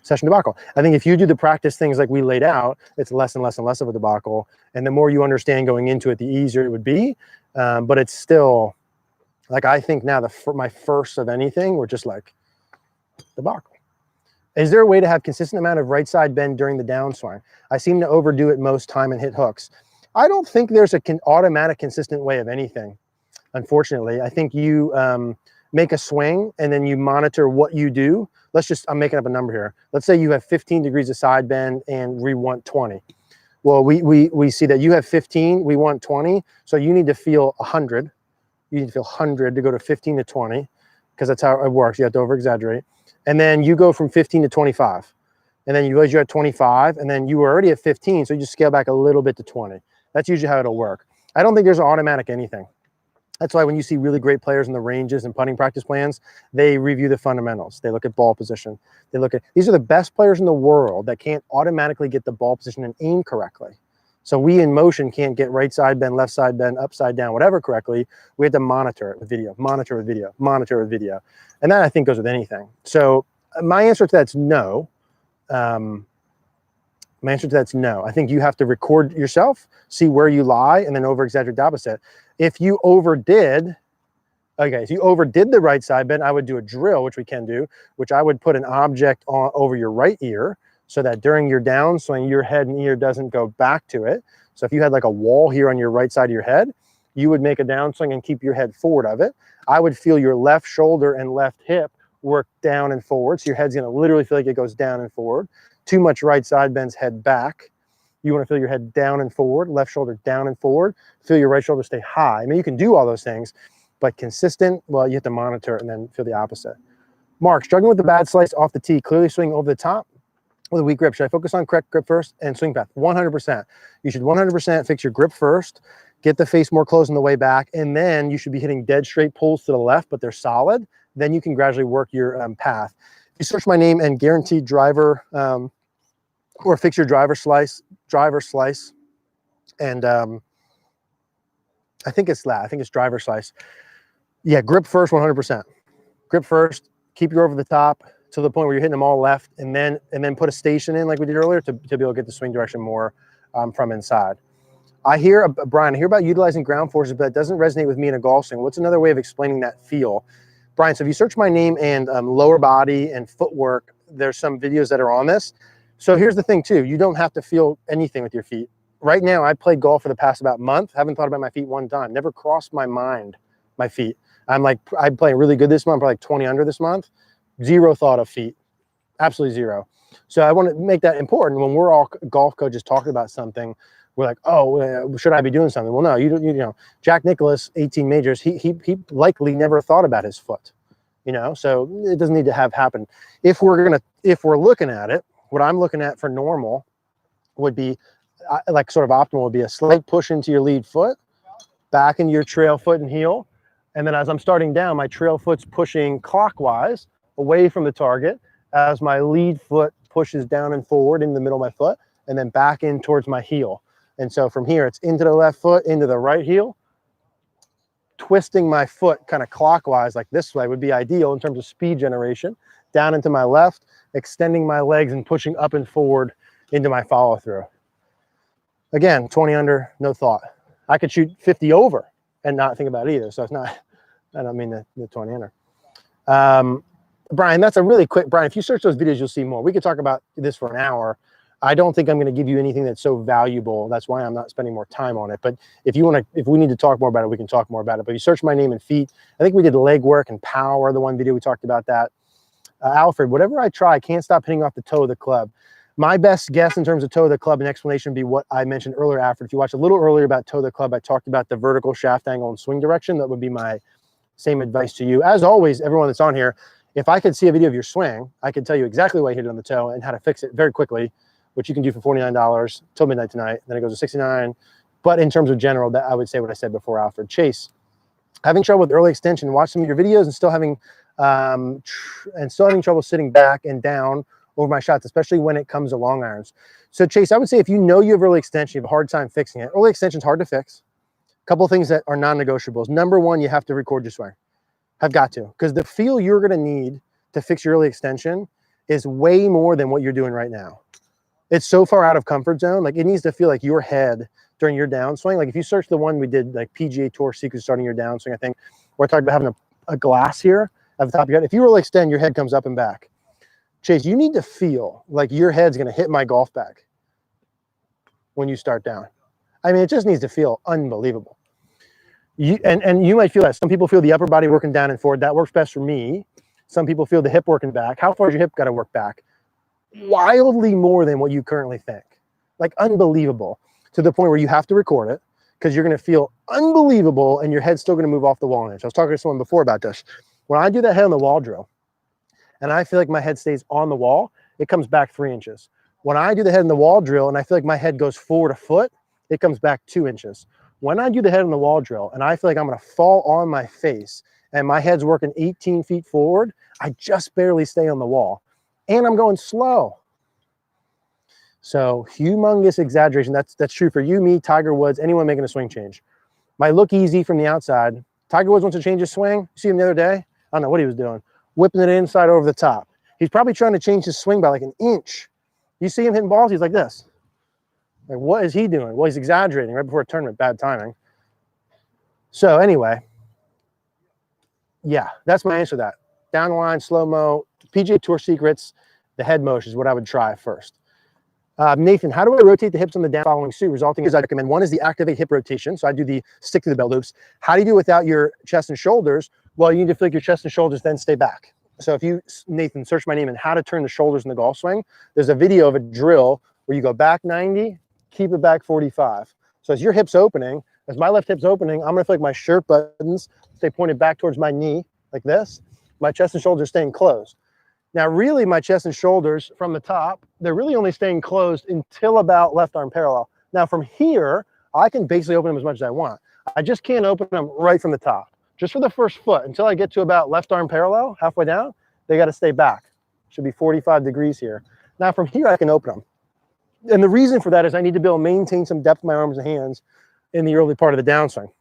session debacle. I think if you do the practice things like we laid out, it's less and less and less of a debacle. And the more you understand going into it, the easier it would be. But it's still, like, I think now my first of anything, we're just like debacle. Is there a way to have consistent amount of right side bend during the downswing? I seem to overdo it most time and hit hooks. I don't think there's an automatic consistent way of anything, unfortunately. I think you make a swing and then you monitor what you do. I'm making up a number here. Let's say you have 15 degrees of side bend and we want 20. Well, we see that you have 15, we want 20. So you need to feel 100. You need to feel 100 to go to 15 to 20, because that's how it works. You have to over exaggerate. And then you go from 15 to 25. And then you realize you're at 25, and then you were already at 15. So you just scale back a little bit to 20. That's usually how it'll work. I don't think there's an automatic anything. That's why when you see really great players in the ranges and putting practice plans, they review the fundamentals. They look at ball position. They look at, these are the best players in the world that can't automatically get the ball position and aim correctly. So we in motion can't get right side bend, left side bend, upside down, whatever correctly. We have to monitor it with video, monitor with video, monitor with video. And that I think goes with anything. So my answer to that's no. My answer to that's no. I think you have to record yourself, see where you lie, and then over exaggerate the opposite. If you overdid the right side bend, I would do a drill, which we can do, which I would put an object over your right ear so that during your downswing, your head and ear doesn't go back to it. So if you had like a wall here on your right side of your head, you would make a downswing and keep your head forward of it. I would feel your left shoulder and left hip work down and forward. So your head's going to literally feel like it goes down and forward. Too much right side bends head back. You want to feel your head down and forward, left shoulder down and forward. Feel your right shoulder stay high. I mean, you can do all those things, but consistent, well, you have to monitor it and then feel the opposite. Mark, struggling with the bad slice off the tee, clearly swing over the top with a weak grip. Should I focus on correct grip first and swing path? 100%. You should 100% fix your grip first, get the face more closed on the way back, and then you should be hitting dead straight pulls to the left, but they're solid. Then you can gradually work your path. If you search my name and guaranteed driver, or fix your driver slice, and I think it's that. I think it's driver slice. Yeah, grip first, 100%. Grip first, keep your over the top to the point where you're hitting them all left, and then put a station in like we did earlier to be able to get the swing direction more from inside. I hear, Brian, I hear about utilizing ground forces, but that doesn't resonate with me in a golf swing. What's another way of explaining that feel? Brian, so if you search my name and lower body and footwork, there's some videos that are on this. So here's the thing too, you don't have to feel anything with your feet. Right now, I played golf for the past about month, haven't thought about my feet one time, never crossed my mind, my feet. I'm playing really good this month, probably like 20 under this month, zero thought of feet, absolutely zero. So I want to make that important when we're all golf coaches talking about something. We're like, oh, should I be doing something? Well, no, you know, Jack Nicklaus, 18 majors, he likely never thought about his foot, you know, so it doesn't need to happen. If we're looking at it, what I'm looking at for normal would be like sort of optimal would be a slight push into your lead foot, back into your trail foot and heel. And then as I'm starting down, my trail foot's pushing clockwise away from the target as my lead foot pushes down and forward in the middle of my foot and then back in towards my heel. And so from here, it's into the left foot, into the right heel. Twisting my foot kind of clockwise like this way would be ideal in terms of speed generation. Down into my left, extending my legs and pushing up and forward into my follow through. Again, 20 under, no thought. I could shoot 50 over and not think about it either. So it's not, I don't mean the 20 under. Brian, that's a really quick, Brian, if you search those videos, you'll see more. We could talk about this for an hour. I don't think I'm going to give you anything that's so valuable. That's why I'm not spending more time on it. But if we need to talk more about it, we can talk more about it. But if you search my name and feet, I think we did leg work and power, the one video we talked about that. Alfred, whatever I try, I can't stop hitting off the toe of the club. My best guess in terms of toe of the club and explanation would be what I mentioned earlier, Alfred. If you watch a little earlier about toe of the club, I talked about the vertical shaft angle and swing direction. That would be my same advice to you. As always, everyone that's on here, if I could see a video of your swing, I could tell you exactly why you hit it on the toe and how to fix it very quickly, which you can do for $49 till midnight tonight. Then it goes to $69. But in terms of general, that I would say what I said before, Alfred. Chase, having trouble with early extension, watch some of your videos and still having trouble sitting back and down over my shots, especially when it comes to long irons. So Chase, I would say if you know you have early extension, you have a hard time fixing it. Early extension is hard to fix. A couple of things that are non-negotiables. Number one, you have to record your swing. Have got to, because the feel you're going to need to fix your early extension is way more than what you're doing right now. It's so far out of comfort zone. Like it needs to feel like your head during your downswing. Like if you search the one we did, like PGA Tour secrets starting your downswing, I think we're talking about having a glass here at the top of your head. If you really extend, your head comes up and back. Chase, you need to feel like your head's going to hit my golf bag when you start down. I mean, it just needs to feel unbelievable. And you might feel that. Some people feel the upper body working down and forward. That works best for me. Some people feel the hip working back. How far is your hip got to work back? Wildly more than what you currently think. Like unbelievable, to the point where you have to record it because you're going to feel unbelievable and your head's still going to move off the wall an inch. I was talking to someone before about this. When I do that head on the wall drill and I feel like my head stays on the wall, it comes back 3 inches. When I do the head on the wall drill and I feel like my head goes forward a foot, it comes back 2 inches. When I do the head on the wall drill and I feel like I'm going to fall on my face and my head's working 18 feet forward, I just barely stay on the wall and I'm going slow. So humongous exaggeration. That's true for you, me, Tiger Woods, anyone making a swing change. Might look easy from the outside. Tiger Woods wants to change his swing. You see him the other day? I don't know what he was doing. Whipping it inside over the top. He's probably trying to change his swing by like an inch. You see him hitting balls, he's like this. Like, what is he doing? Well, he's exaggerating right before a tournament. Bad timing. So anyway, yeah, that's my answer to that. Down the line, slow-mo, PGA Tour secrets, the head motion is what I would try first. Nathan, how do I rotate the hips on the down following suit? Resulting is I recommend one is the activate hip rotation. So I do the stick to the belt loops. How do you do it without your chest and shoulders? Well, you need to feel like your chest and shoulders then stay back. So if you, Nathan, search my name and how to turn the shoulders in the golf swing, there's a video of a drill where you go back 90, keep it back 45. So as your hip's opening, as my left hip's opening, I'm gonna feel like my shirt buttons stay pointed back towards my knee like this. My chest and shoulders staying closed. Now, really, my chest and shoulders from the top, they're really only staying closed until about left arm parallel. Now, from here, I can basically open them as much as I want. I just can't open them right from the top. Just for the first foot, until I get to about left arm parallel, halfway down, they got to stay back. Should be 45 degrees here. Now, from here, I can open them. And the reason for that is I need to be able to maintain some depth in my arms and hands in the early part of the downswing.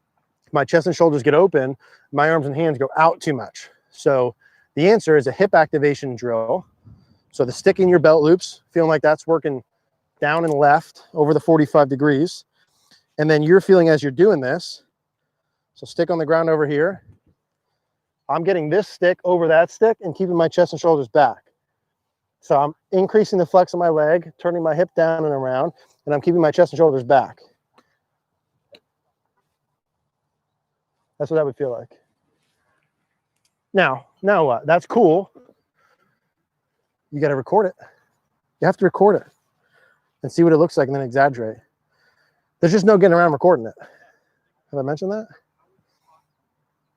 If my chest and shoulders get open, my arms and hands go out too much. So the answer is a hip activation drill. So the stick in your belt loops, feeling like that's working down and left over the 45 degrees. And then you're feeling as you're doing this. So stick on the ground over here. I'm getting this stick over that stick and keeping my chest and shoulders back. So I'm increasing the flex of my leg, turning my hip down and around, and I'm keeping my chest and shoulders back. That's what that would feel like. Now what? That's cool. You got to record it. You have to record it and see what it looks like and then exaggerate. There's just no getting around recording it. Have I mentioned that?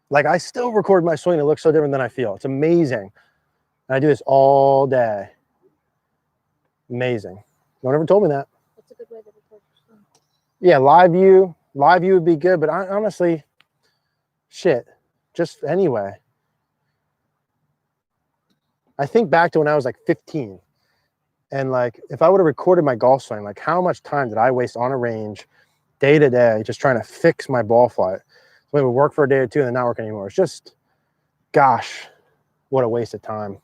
Like, I still record my swing. It looks so different than I feel. It's amazing. And I do this all day. Amazing. No one ever told me that. That's a good way to record your swing. Yeah, live view would be good, but honestly, shit, just anyway. I think back to when I was like 15, and like, if I would have recorded my golf swing, like how much time did I waste on a range day to day just trying to fix my ball flight? So it would work for a day or two and then not work anymore. It's just, gosh, what a waste of time.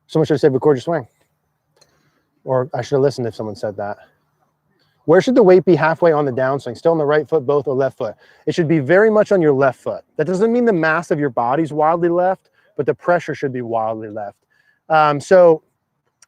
Someone should have said record your swing, or I should have listened if someone said that. Where should the weight be halfway on the downswing? Still on the right foot, both, or left foot? It should be very much on your left foot. That doesn't mean the mass of your body's wildly left, but the pressure should be wildly left. So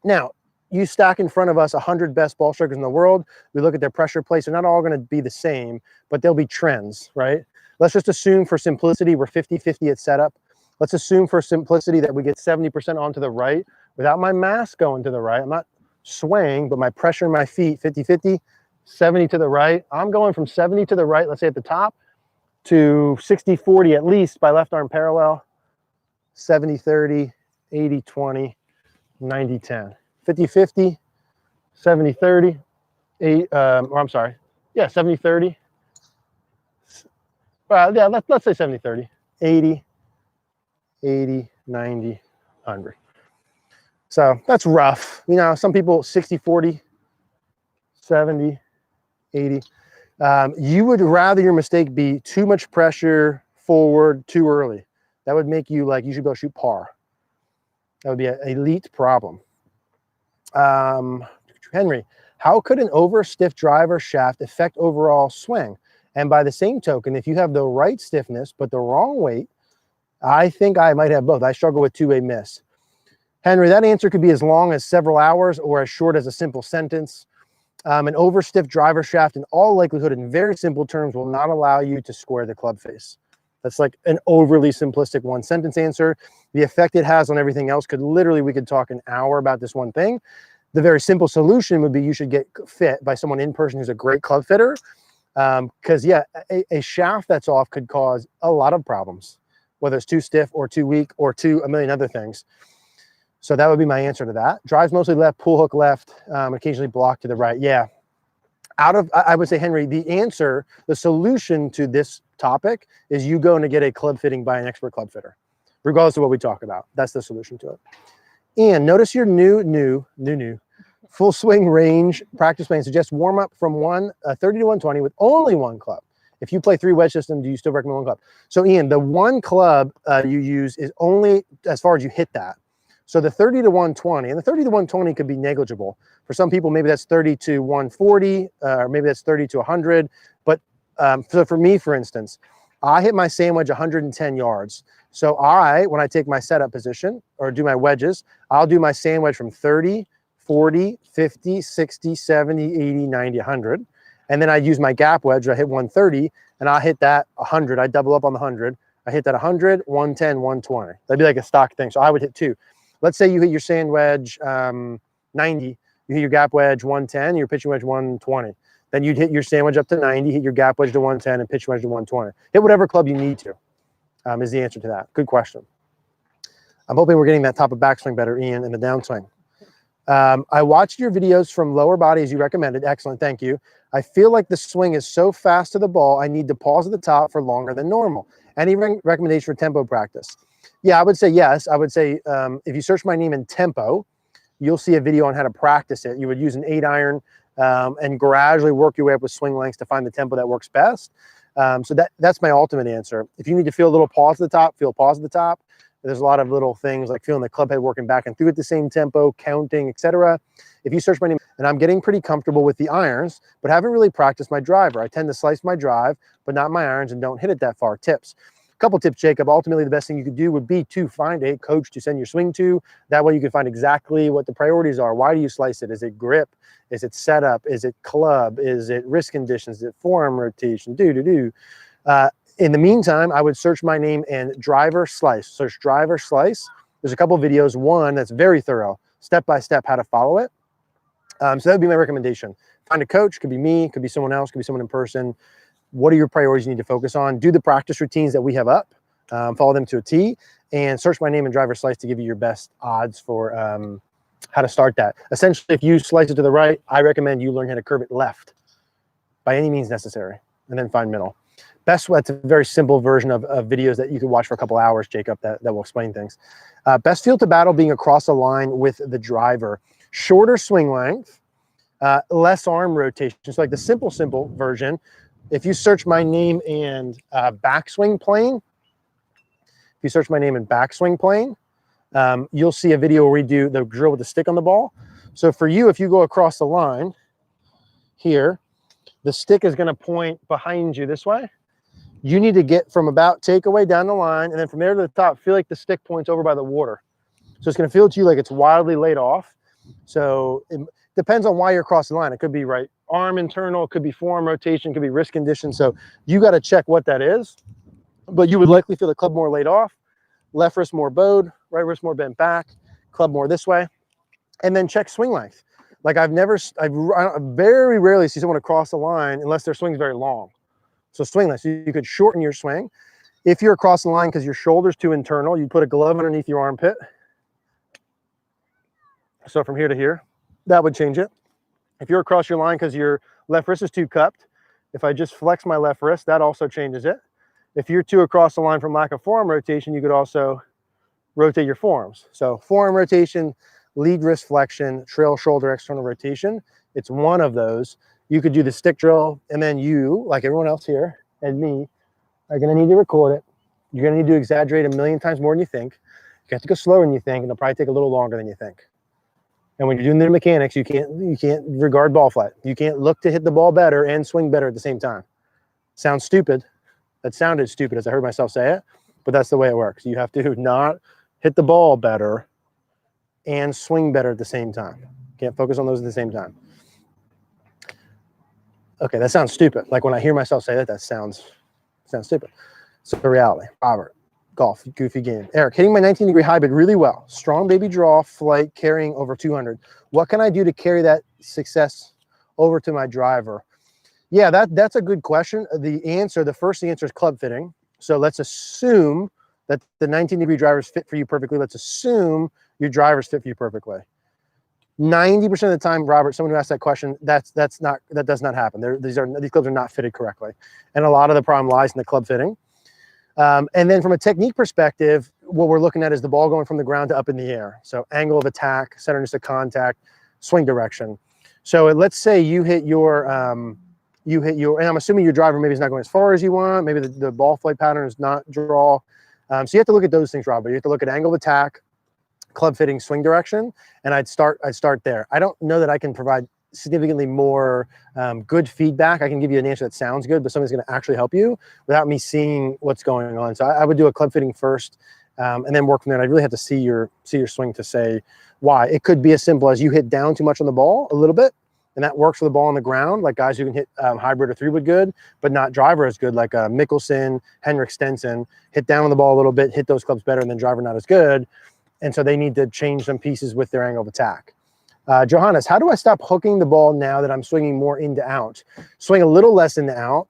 now you stack in front of us 100 best ball strikers in the world. We look at their pressure plates. They're not all going to be the same, but there'll be trends, right? Let's just assume for simplicity, we're 50-50 at setup. Let's assume for simplicity that we get 70% onto the right without my mass going to the right. I'm not swaying, but my pressure in my feet, 50-50, 70 to the right. I'm going from 70 to the right, let's say at the top, to 60-40 at least by left arm parallel, 70-30, 80-20, 90-10. 50-50, 70-30, 70-30. Yeah, let's say 70-30, 80, 80, 90, 100. So that's rough. You know, some people 60-40, 70, 80. You would rather your mistake be too much pressure forward too early. That would make you like, you should go shoot par. That would be an elite problem. Henry, how could an over stiff driver shaft affect overall swing? And by the same token, if you have the right stiffness but the wrong weight, I think I might have both. I struggle with two-way miss. Henry, that answer could be as long as several hours or as short as a simple sentence. An over stiff driver shaft, in all likelihood, in very simple terms, will not allow you to square the club face. That's like an overly simplistic one sentence answer. The effect it has on everything else could literally, we could talk an hour about this one thing. The very simple solution would be you should get fit by someone in person who's a great club fitter. Because yeah, a shaft that's off could cause a lot of problems, whether it's too stiff or too weak or a million other things. So that would be my answer to that. Drives mostly left, pull hook left, occasionally block to the right. Yeah. I would say, Henry, the answer, the solution to this topic is you going to get a club fitting by an expert club fitter, regardless of what we talk about. That's the solution to it. And notice your new full swing range practice plan suggests warm up from 30 to 120 with only one club. If you play 3 wedge system, do you still recommend one club? So Ian, the one club you use is only as far as you hit that. So the 30 to 120, and the 30 to 120 could be negligible. For some people, maybe that's 30 to 140, or maybe that's 30 to 100. But so for me, for instance, I hit my sandwich 110 yards. So when I take my setup position or do my wedges, I'll do my sandwich from 30, 40, 50, 60, 70, 80, 90, 100. And then I use my gap wedge. I hit 130, and I'll hit that 100. I double up on the 100. I hit that 100, 110, 120. That'd be like a stock thing. So I would hit 2. Let's say you hit your sand wedge 90, you hit your gap wedge 110, your pitching wedge 120. Then you'd hit your sand wedge up to 90, hit your gap wedge to 110, and pitching wedge to 120. Hit whatever club you need to, is the answer to that. Good question. I'm hoping we're getting that top of backswing better, Ian, and the downswing. I watched your videos from lower body as you recommended. Excellent, thank you. I feel like the swing is so fast to the ball, I need to pause at the top for longer than normal. Any recommendation for tempo practice? Yeah, I would say yes. I would say if you search my name in tempo, you'll see a video on how to practice it. You would use an 8-iron and gradually work your way up with swing lengths to find the tempo that works best. So that's my ultimate answer. If you need to feel a little pause at the top, feel pause at the top. There's a lot of little things like feeling the club head working back and through at the same tempo, counting, etc. If you search my name, and I'm getting pretty comfortable with the irons, but haven't really practiced my driver. I tend to slice my drive, but not my irons, and don't hit it that far. Tips. A couple tips, Jacob. Ultimately, the best thing you could do would be to find a coach to send your swing to. That way you can find exactly what the priorities are. Why do you slice it? Is it grip? Is it setup? Is it club? Is it wrist conditions? Is it forearm rotation? In the meantime, I would search my name and driver slice. Search driver slice. There's a couple videos. One that's very thorough, step by step, how to follow it. So that would be my recommendation. Find a coach. Could be me. Could be someone else. Could be someone in person. What are your priorities you need to focus on? Do the practice routines that we have up. Follow them to a T, and search my name and driver slice to give you your best odds for how to start that. Essentially, if you slice it to the right, I recommend you learn how to curve it left by any means necessary, and then find middle. That's a very simple version of videos that you could watch for a couple hours, Jacob, that will explain things. Best field to battle being across the line with the driver. Shorter swing length, less arm rotation. So like the simple version, if you search my name and backswing plane, you'll see a video where we do the drill with the stick on the ball. So for you, if you go across the line here, the stick is going to point behind you this way. You need to get from about takeaway down the line, and then from there to the top, feel like the stick points over by the water. So it's going to feel to you like it's wildly laid off. So it depends on why you're crossing the line. It could be right arm internal, it could be forearm rotation, it could be wrist condition. So you got to check what that is. But you would likely feel the club more laid off, left wrist more bowed, right wrist more bent back, club more this way, and then check swing length. Like I very rarely see someone across the line unless their swing's very long. So swing length, so you could shorten your swing. If you're across the line because your shoulder's too internal, you put a glove underneath your armpit. So from here to here, that would change it. If you're across your line because your left wrist is too cupped, if I just flex my left wrist, that also changes it. If you're too across the line from lack of forearm rotation, you could also rotate your forearms. So forearm rotation, lead wrist flexion, trail shoulder external rotation. It's one of those. You could do the stick drill, and then you, like everyone else here and me, are going to need to record it. You're going to need to exaggerate 1,000,000 times more than you think. You have to go slower than you think, and it'll probably take a little longer than you think. And when you're doing the mechanics, you can't regard ball flight. You can't look to hit the ball better and swing better at the same time. Sounds stupid. That sounded stupid as I heard myself say it, but that's the way it works. You have to not hit the ball better and swing better at the same time. Can't focus on those at the same time. Okay, that sounds stupid. Like when I hear myself say that, that sounds stupid. So reality. Robert, golf, goofy game. Eric, hitting my 19-degree hybrid really well. Strong baby draw, flight, carrying over 200. What can I do to carry that success over to my driver? Yeah, that's a good question. The first answer is club fitting. So let's assume that the 19-degree driver is fit for you perfectly. Let's assume your driver's fit for you perfectly. 90% of the time, Robert, someone who asked that question, that does not happen. These clubs are not fitted correctly. And a lot of the problem lies in the club fitting. And then from a technique perspective, what we're looking at is the ball going from the ground to up in the air. So angle of attack, centerness of contact, swing direction. So let's say you hit your, and I'm assuming your driver maybe is not going as far as you want. Maybe the ball flight pattern is not draw. So you have to look at those things, Robert. You have to look at angle of attack, club fitting, swing direction, and I'd start there. I don't know that I can provide significantly more good feedback. I can give you an answer that sounds good, but something's going to actually help you without me seeing what's going on. So I would do a club fitting first, and then work from there. And I really have to see your swing to say why. It could be as simple as you hit down too much on the ball a little bit, and that works for the ball on the ground, like guys who can hit hybrid or 3-wood good, but not driver as good, like Mickelson, Henrik Stenson, hit down on the ball a little bit, hit those clubs better, and then driver not as good. And so they need to change some pieces with their angle of attack. Johannes, how do I stop hooking the ball now that I'm swinging more into out? Swing a little less into out,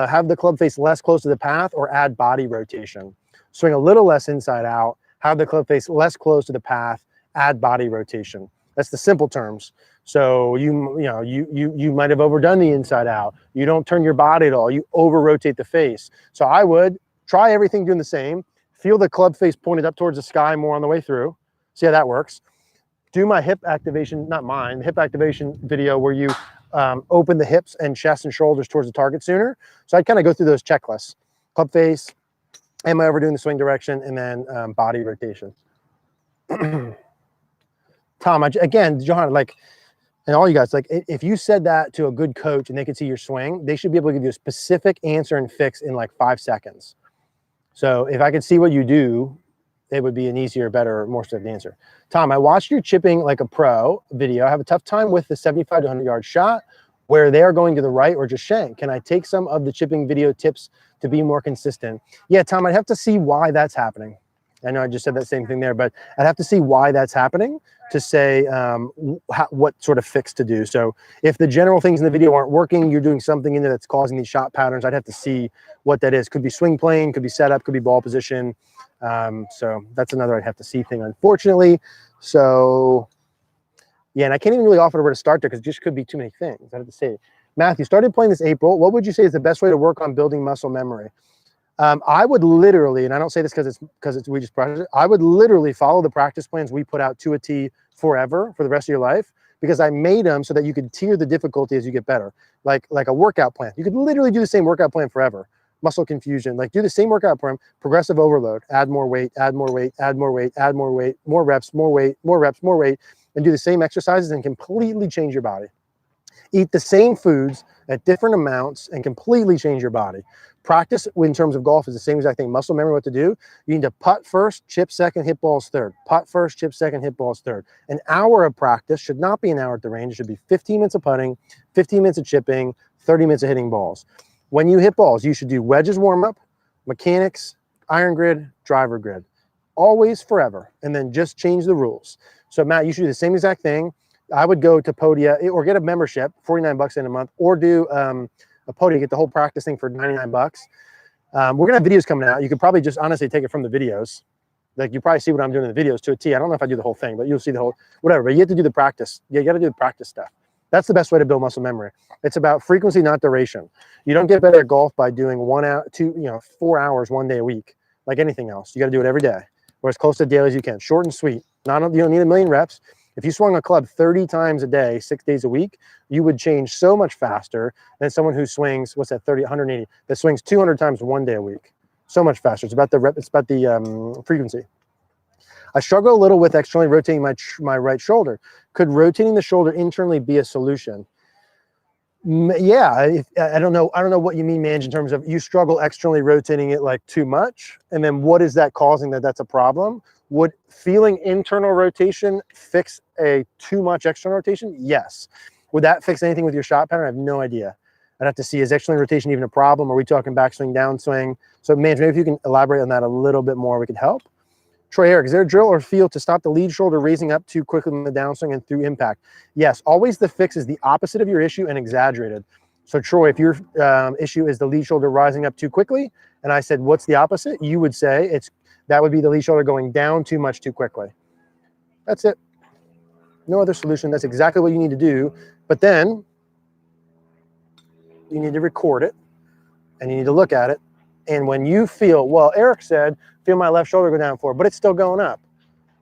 have the club face less close to the path, or add body rotation. Swing a little less inside out, have the club face less close to the path, add body rotation. That's the simple terms. So you might have overdone the inside out. You don't turn your body at all. You over rotate the face. So I would try everything doing the same. Feel the club face pointed up towards the sky more on the way through. See how that works. Do my hip activation, not mine, the hip activation video where you open the hips and chest and shoulders towards the target sooner. So I'd kind of go through those checklists. Club face, am I overdoing the swing direction, and then body rotation. Tom, again, Johan, like And all you guys, like if you said that to a good coach and they could see your swing, they should be able to give you a specific answer and fix in like 5 seconds. So if I could see what you do, it would be an easier, better, more specific answer. Tom, I watched your chipping like a pro video. I have a tough time with the 75 to 100 yard shot where they are going to the right or just shank. Can I take some of the chipping video tips to be more consistent? Yeah, Tom, I'd have to see why that's happening. I know I just said that same thing there, but I'd have to see why that's happening to say what sort of fix to do. So if the general things in the video aren't working, you're doing something in there that's causing these shot patterns, I'd have to see what that is. Could be swing plane, could be setup, could be ball position. So that's another I'd have to see thing, unfortunately. So yeah, and I can't even really offer where to start there because it just could be too many things. I have to say, Matthew, started playing this April. What would you say is the best way to work on building muscle memory? I would literally, and I don't say this because we just practice it, I would literally follow the practice plans we put out to a T forever for the rest of your life, because I made them so that you could tier the difficulty as you get better. Like a workout plan. You could literally do the same workout plan forever. Muscle confusion, like do the same workout plan, progressive overload, add more weight, add more weight, add more weight, add more weight, more reps, more weight, more reps, more weight, and do the same exercises and completely change your body. Eat the same foods at different amounts and completely change your body. Practice in terms of golf is the same exact thing. Muscle memory, what to do. You need to putt first, chip second, hit balls third. Putt first, chip second, hit balls third. An hour of practice should not be an hour at the range. It should be 15 minutes of putting, 15 minutes of chipping, 30 minutes of hitting balls. When you hit balls, you should do wedges warm-up, mechanics, iron grid, driver grid. Always, forever. And then just change the rules. So Matt, you should do the same exact thing. I would go to Podia or get a membership, 49 bucks in a month, or do a Podia, get the whole practice thing for 99 bucks. We're gonna have videos coming out. You could probably just honestly take it from the videos. Like you probably see what I'm doing in the videos to a T. I don't know if I do the whole thing, but you'll see the whole, whatever, but you have to do the practice. Yeah, you gotta do the practice stuff. That's the best way to build muscle memory. It's about frequency, not duration. You don't get better at golf by doing 1 hour, 4 hours, 1 day a week, like anything else. You gotta do it every day, or as close to daily as you can. Short and sweet. You don't need a million reps. If you swung a club 30 times a day, 6 days a week, you would change so much faster than someone who swings, what's that, 180, that swings 200 times 1 day a week. So much faster. It's about the frequency. I struggle a little with externally rotating my right shoulder. Could rotating the shoulder internally be a solution? Yeah, I don't know what you mean, Mange, in terms of you struggle externally rotating it like too much, and then what is that causing that's a problem? Would feeling internal rotation fix a too much external rotation? Yes. Would that fix anything with your shot pattern? I have no idea. I'd have to see, is external rotation even a problem? Are we talking backswing, downswing? So Mange, maybe if you can elaborate on that a little bit more, we could help. Troy Eric, is there a drill or feel to stop the lead shoulder raising up too quickly in the downswing and through impact? Yes, always the fix is the opposite of your issue and exaggerated. So Troy, if your issue is the lead shoulder rising up too quickly, and I said, what's the opposite? You would say that would be the lead shoulder going down too much too quickly. That's it. No other solution. That's exactly what you need to do. But then you need to record it and you need to look at it. And when you feel, well, Eric said, feel my left shoulder go down forward, but it's still going up.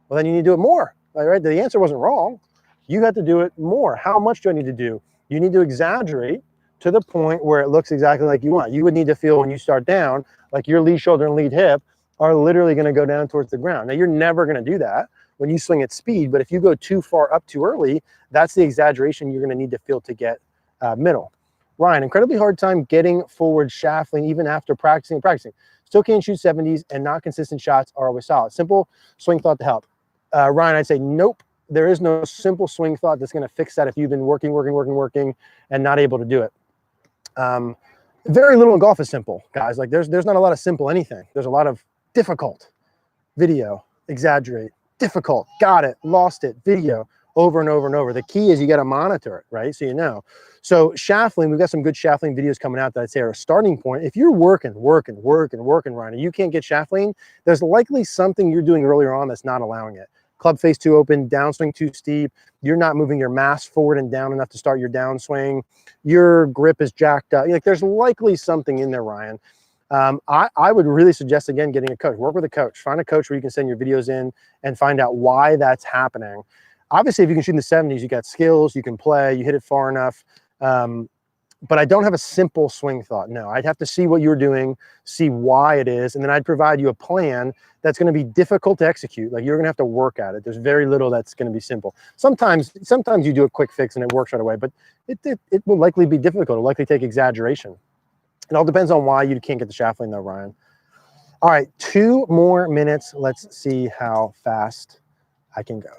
Well, then you need to do it more. Right? The answer wasn't wrong. You had to do it more. How much do I need to do? You need to exaggerate to the point where it looks exactly like you want. You would need to feel when you start down, like your lead shoulder and lead hip are literally going to go down towards the ground. Now, you're never going to do that when you swing at speed, but if you go too far up too early, that's the exaggeration you're going to need to feel to get middle. Ryan, incredibly hard time getting forward shaft lean even after practicing. Still can't shoot 70s and not consistent shots are always solid. Simple swing thought to help. Ryan, I'd say nope. There is no simple swing thought that's going to fix that if you've been working and not able to do it. Very little in golf is simple, guys. Like there's not a lot of simple anything. There's a lot of difficult, video, exaggerate, difficult, got it, lost it, video, over and over and over. The key is you got to monitor it, right? So you know. So shaft lean, we've got some good shaft lean videos coming out that I'd say are a starting point. If you're working, Ryan, and you can't get shaft lean, there's likely something you're doing earlier on that's not allowing it. Club face too open, downswing too steep. You're not moving your mass forward and down enough to start your downswing. Your grip is jacked up. Like there's likely something in there, Ryan. I would really suggest, again, getting a coach. Work with a coach. Find a coach where you can send your videos in and find out why that's happening. Obviously, if you can shoot in the 70s, you got skills, you can play, you hit it far enough. but I don't have a simple swing thought. No, I'd have to see what you're doing, see why it is, and then I'd provide you a plan that's going to be difficult to execute. Like, you're going to have to work at it. There's very little that's going to be simple. Sometimes you do a quick fix and it works right away, but it will likely be difficult. It'll likely take exaggeration. It all depends on why you can't get the shaft lane though, Ryan. All right, 2 more minutes. Let's see how fast I can go.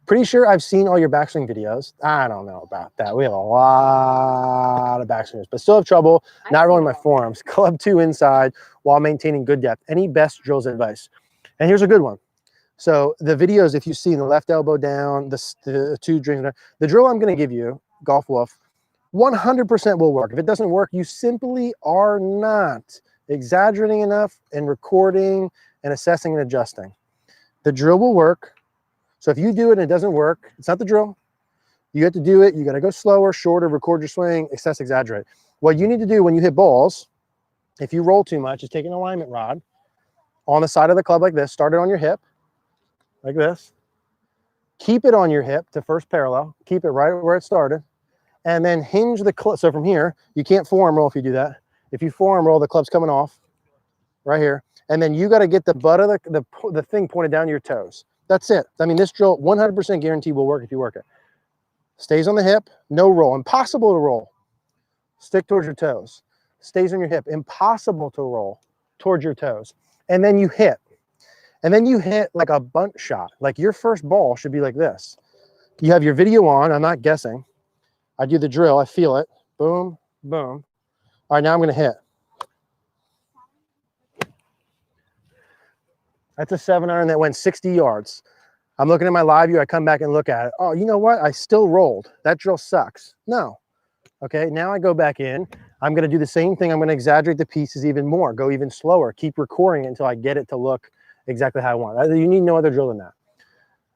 Pretty sure I've seen all your backswing videos. I don't know about that. We have a lot of backswingers, but still have trouble not rolling my forearms. Club 2 inside while maintaining good depth. Any best drills advice? And here's a good one. So the videos, if you see the left elbow down, the 2 drills, the drill I'm going to give you, Golf Wolf, 100% will work. If it doesn't work, you simply are not exaggerating enough and recording and assessing and adjusting. The drill will work. So if you do it and it doesn't work, it's not the drill. You have to do it. You got to go slower, shorter, record your swing, assess, exaggerate. What you need to do when you hit balls, if you roll too much, is take an alignment rod on the side of the club like this, start it on your hip, like this. Keep it on your hip to first parallel. Keep it right where it started. And then hinge the club. So from here, you can't forearm roll if you do that. If you forearm roll, the club's coming off right here. And then you got to get the butt of the thing pointed down to your toes. That's it. I mean, this drill 100% guarantee will work if you work it. Stays on the hip, no roll. Impossible to roll. Stick towards your toes. Stays on your hip. Impossible to roll towards your toes. And then you hit. And then you hit like a bunt shot. Like, your first ball should be like this. You have your video on. I'm not guessing. I do the drill. I feel it. Boom, boom. All right, now I'm going to hit. That's a 7-iron that went 60 yards. I'm looking at my live view. I come back and look at it. Oh, you know what? I still rolled. That drill sucks. No. Okay, now I go back in. I'm going to do the same thing. I'm going to exaggerate the pieces even more. Go even slower. Keep recording it until I get it to look exactly how I want. You need no other drill than that.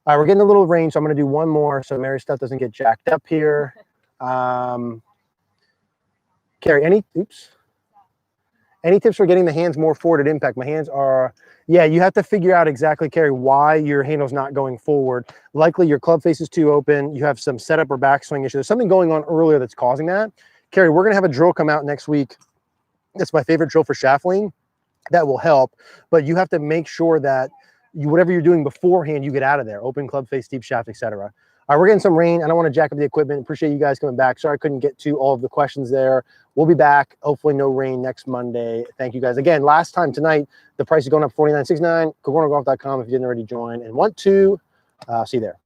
All right, we're getting a little range, so I'm going to do one more so Mary's stuff doesn't get jacked up here. Carrie, any tips for getting the hands more forward at impact? My hands are, yeah, you have to figure out exactly, Carrie, why your handle's not going forward. Likely your club face is too open. You have some setup or backswing issue. There's something going on earlier that's causing that. Carrie, we're going to have a drill come out next week. That's my favorite drill for shaft lean. That will help, but you have to make sure that whatever you're doing beforehand, you get out of there. Open club face, deep shaft, etc. All right, we're getting some rain. I don't want to jack up the equipment. Appreciate you guys coming back. Sorry I couldn't get to all of the questions there. We'll be back. Hopefully no rain next Monday. Thank you guys. Again, last time tonight, the price is going up $49.69. CogornoGolf.com if you didn't already join and want to. See you there.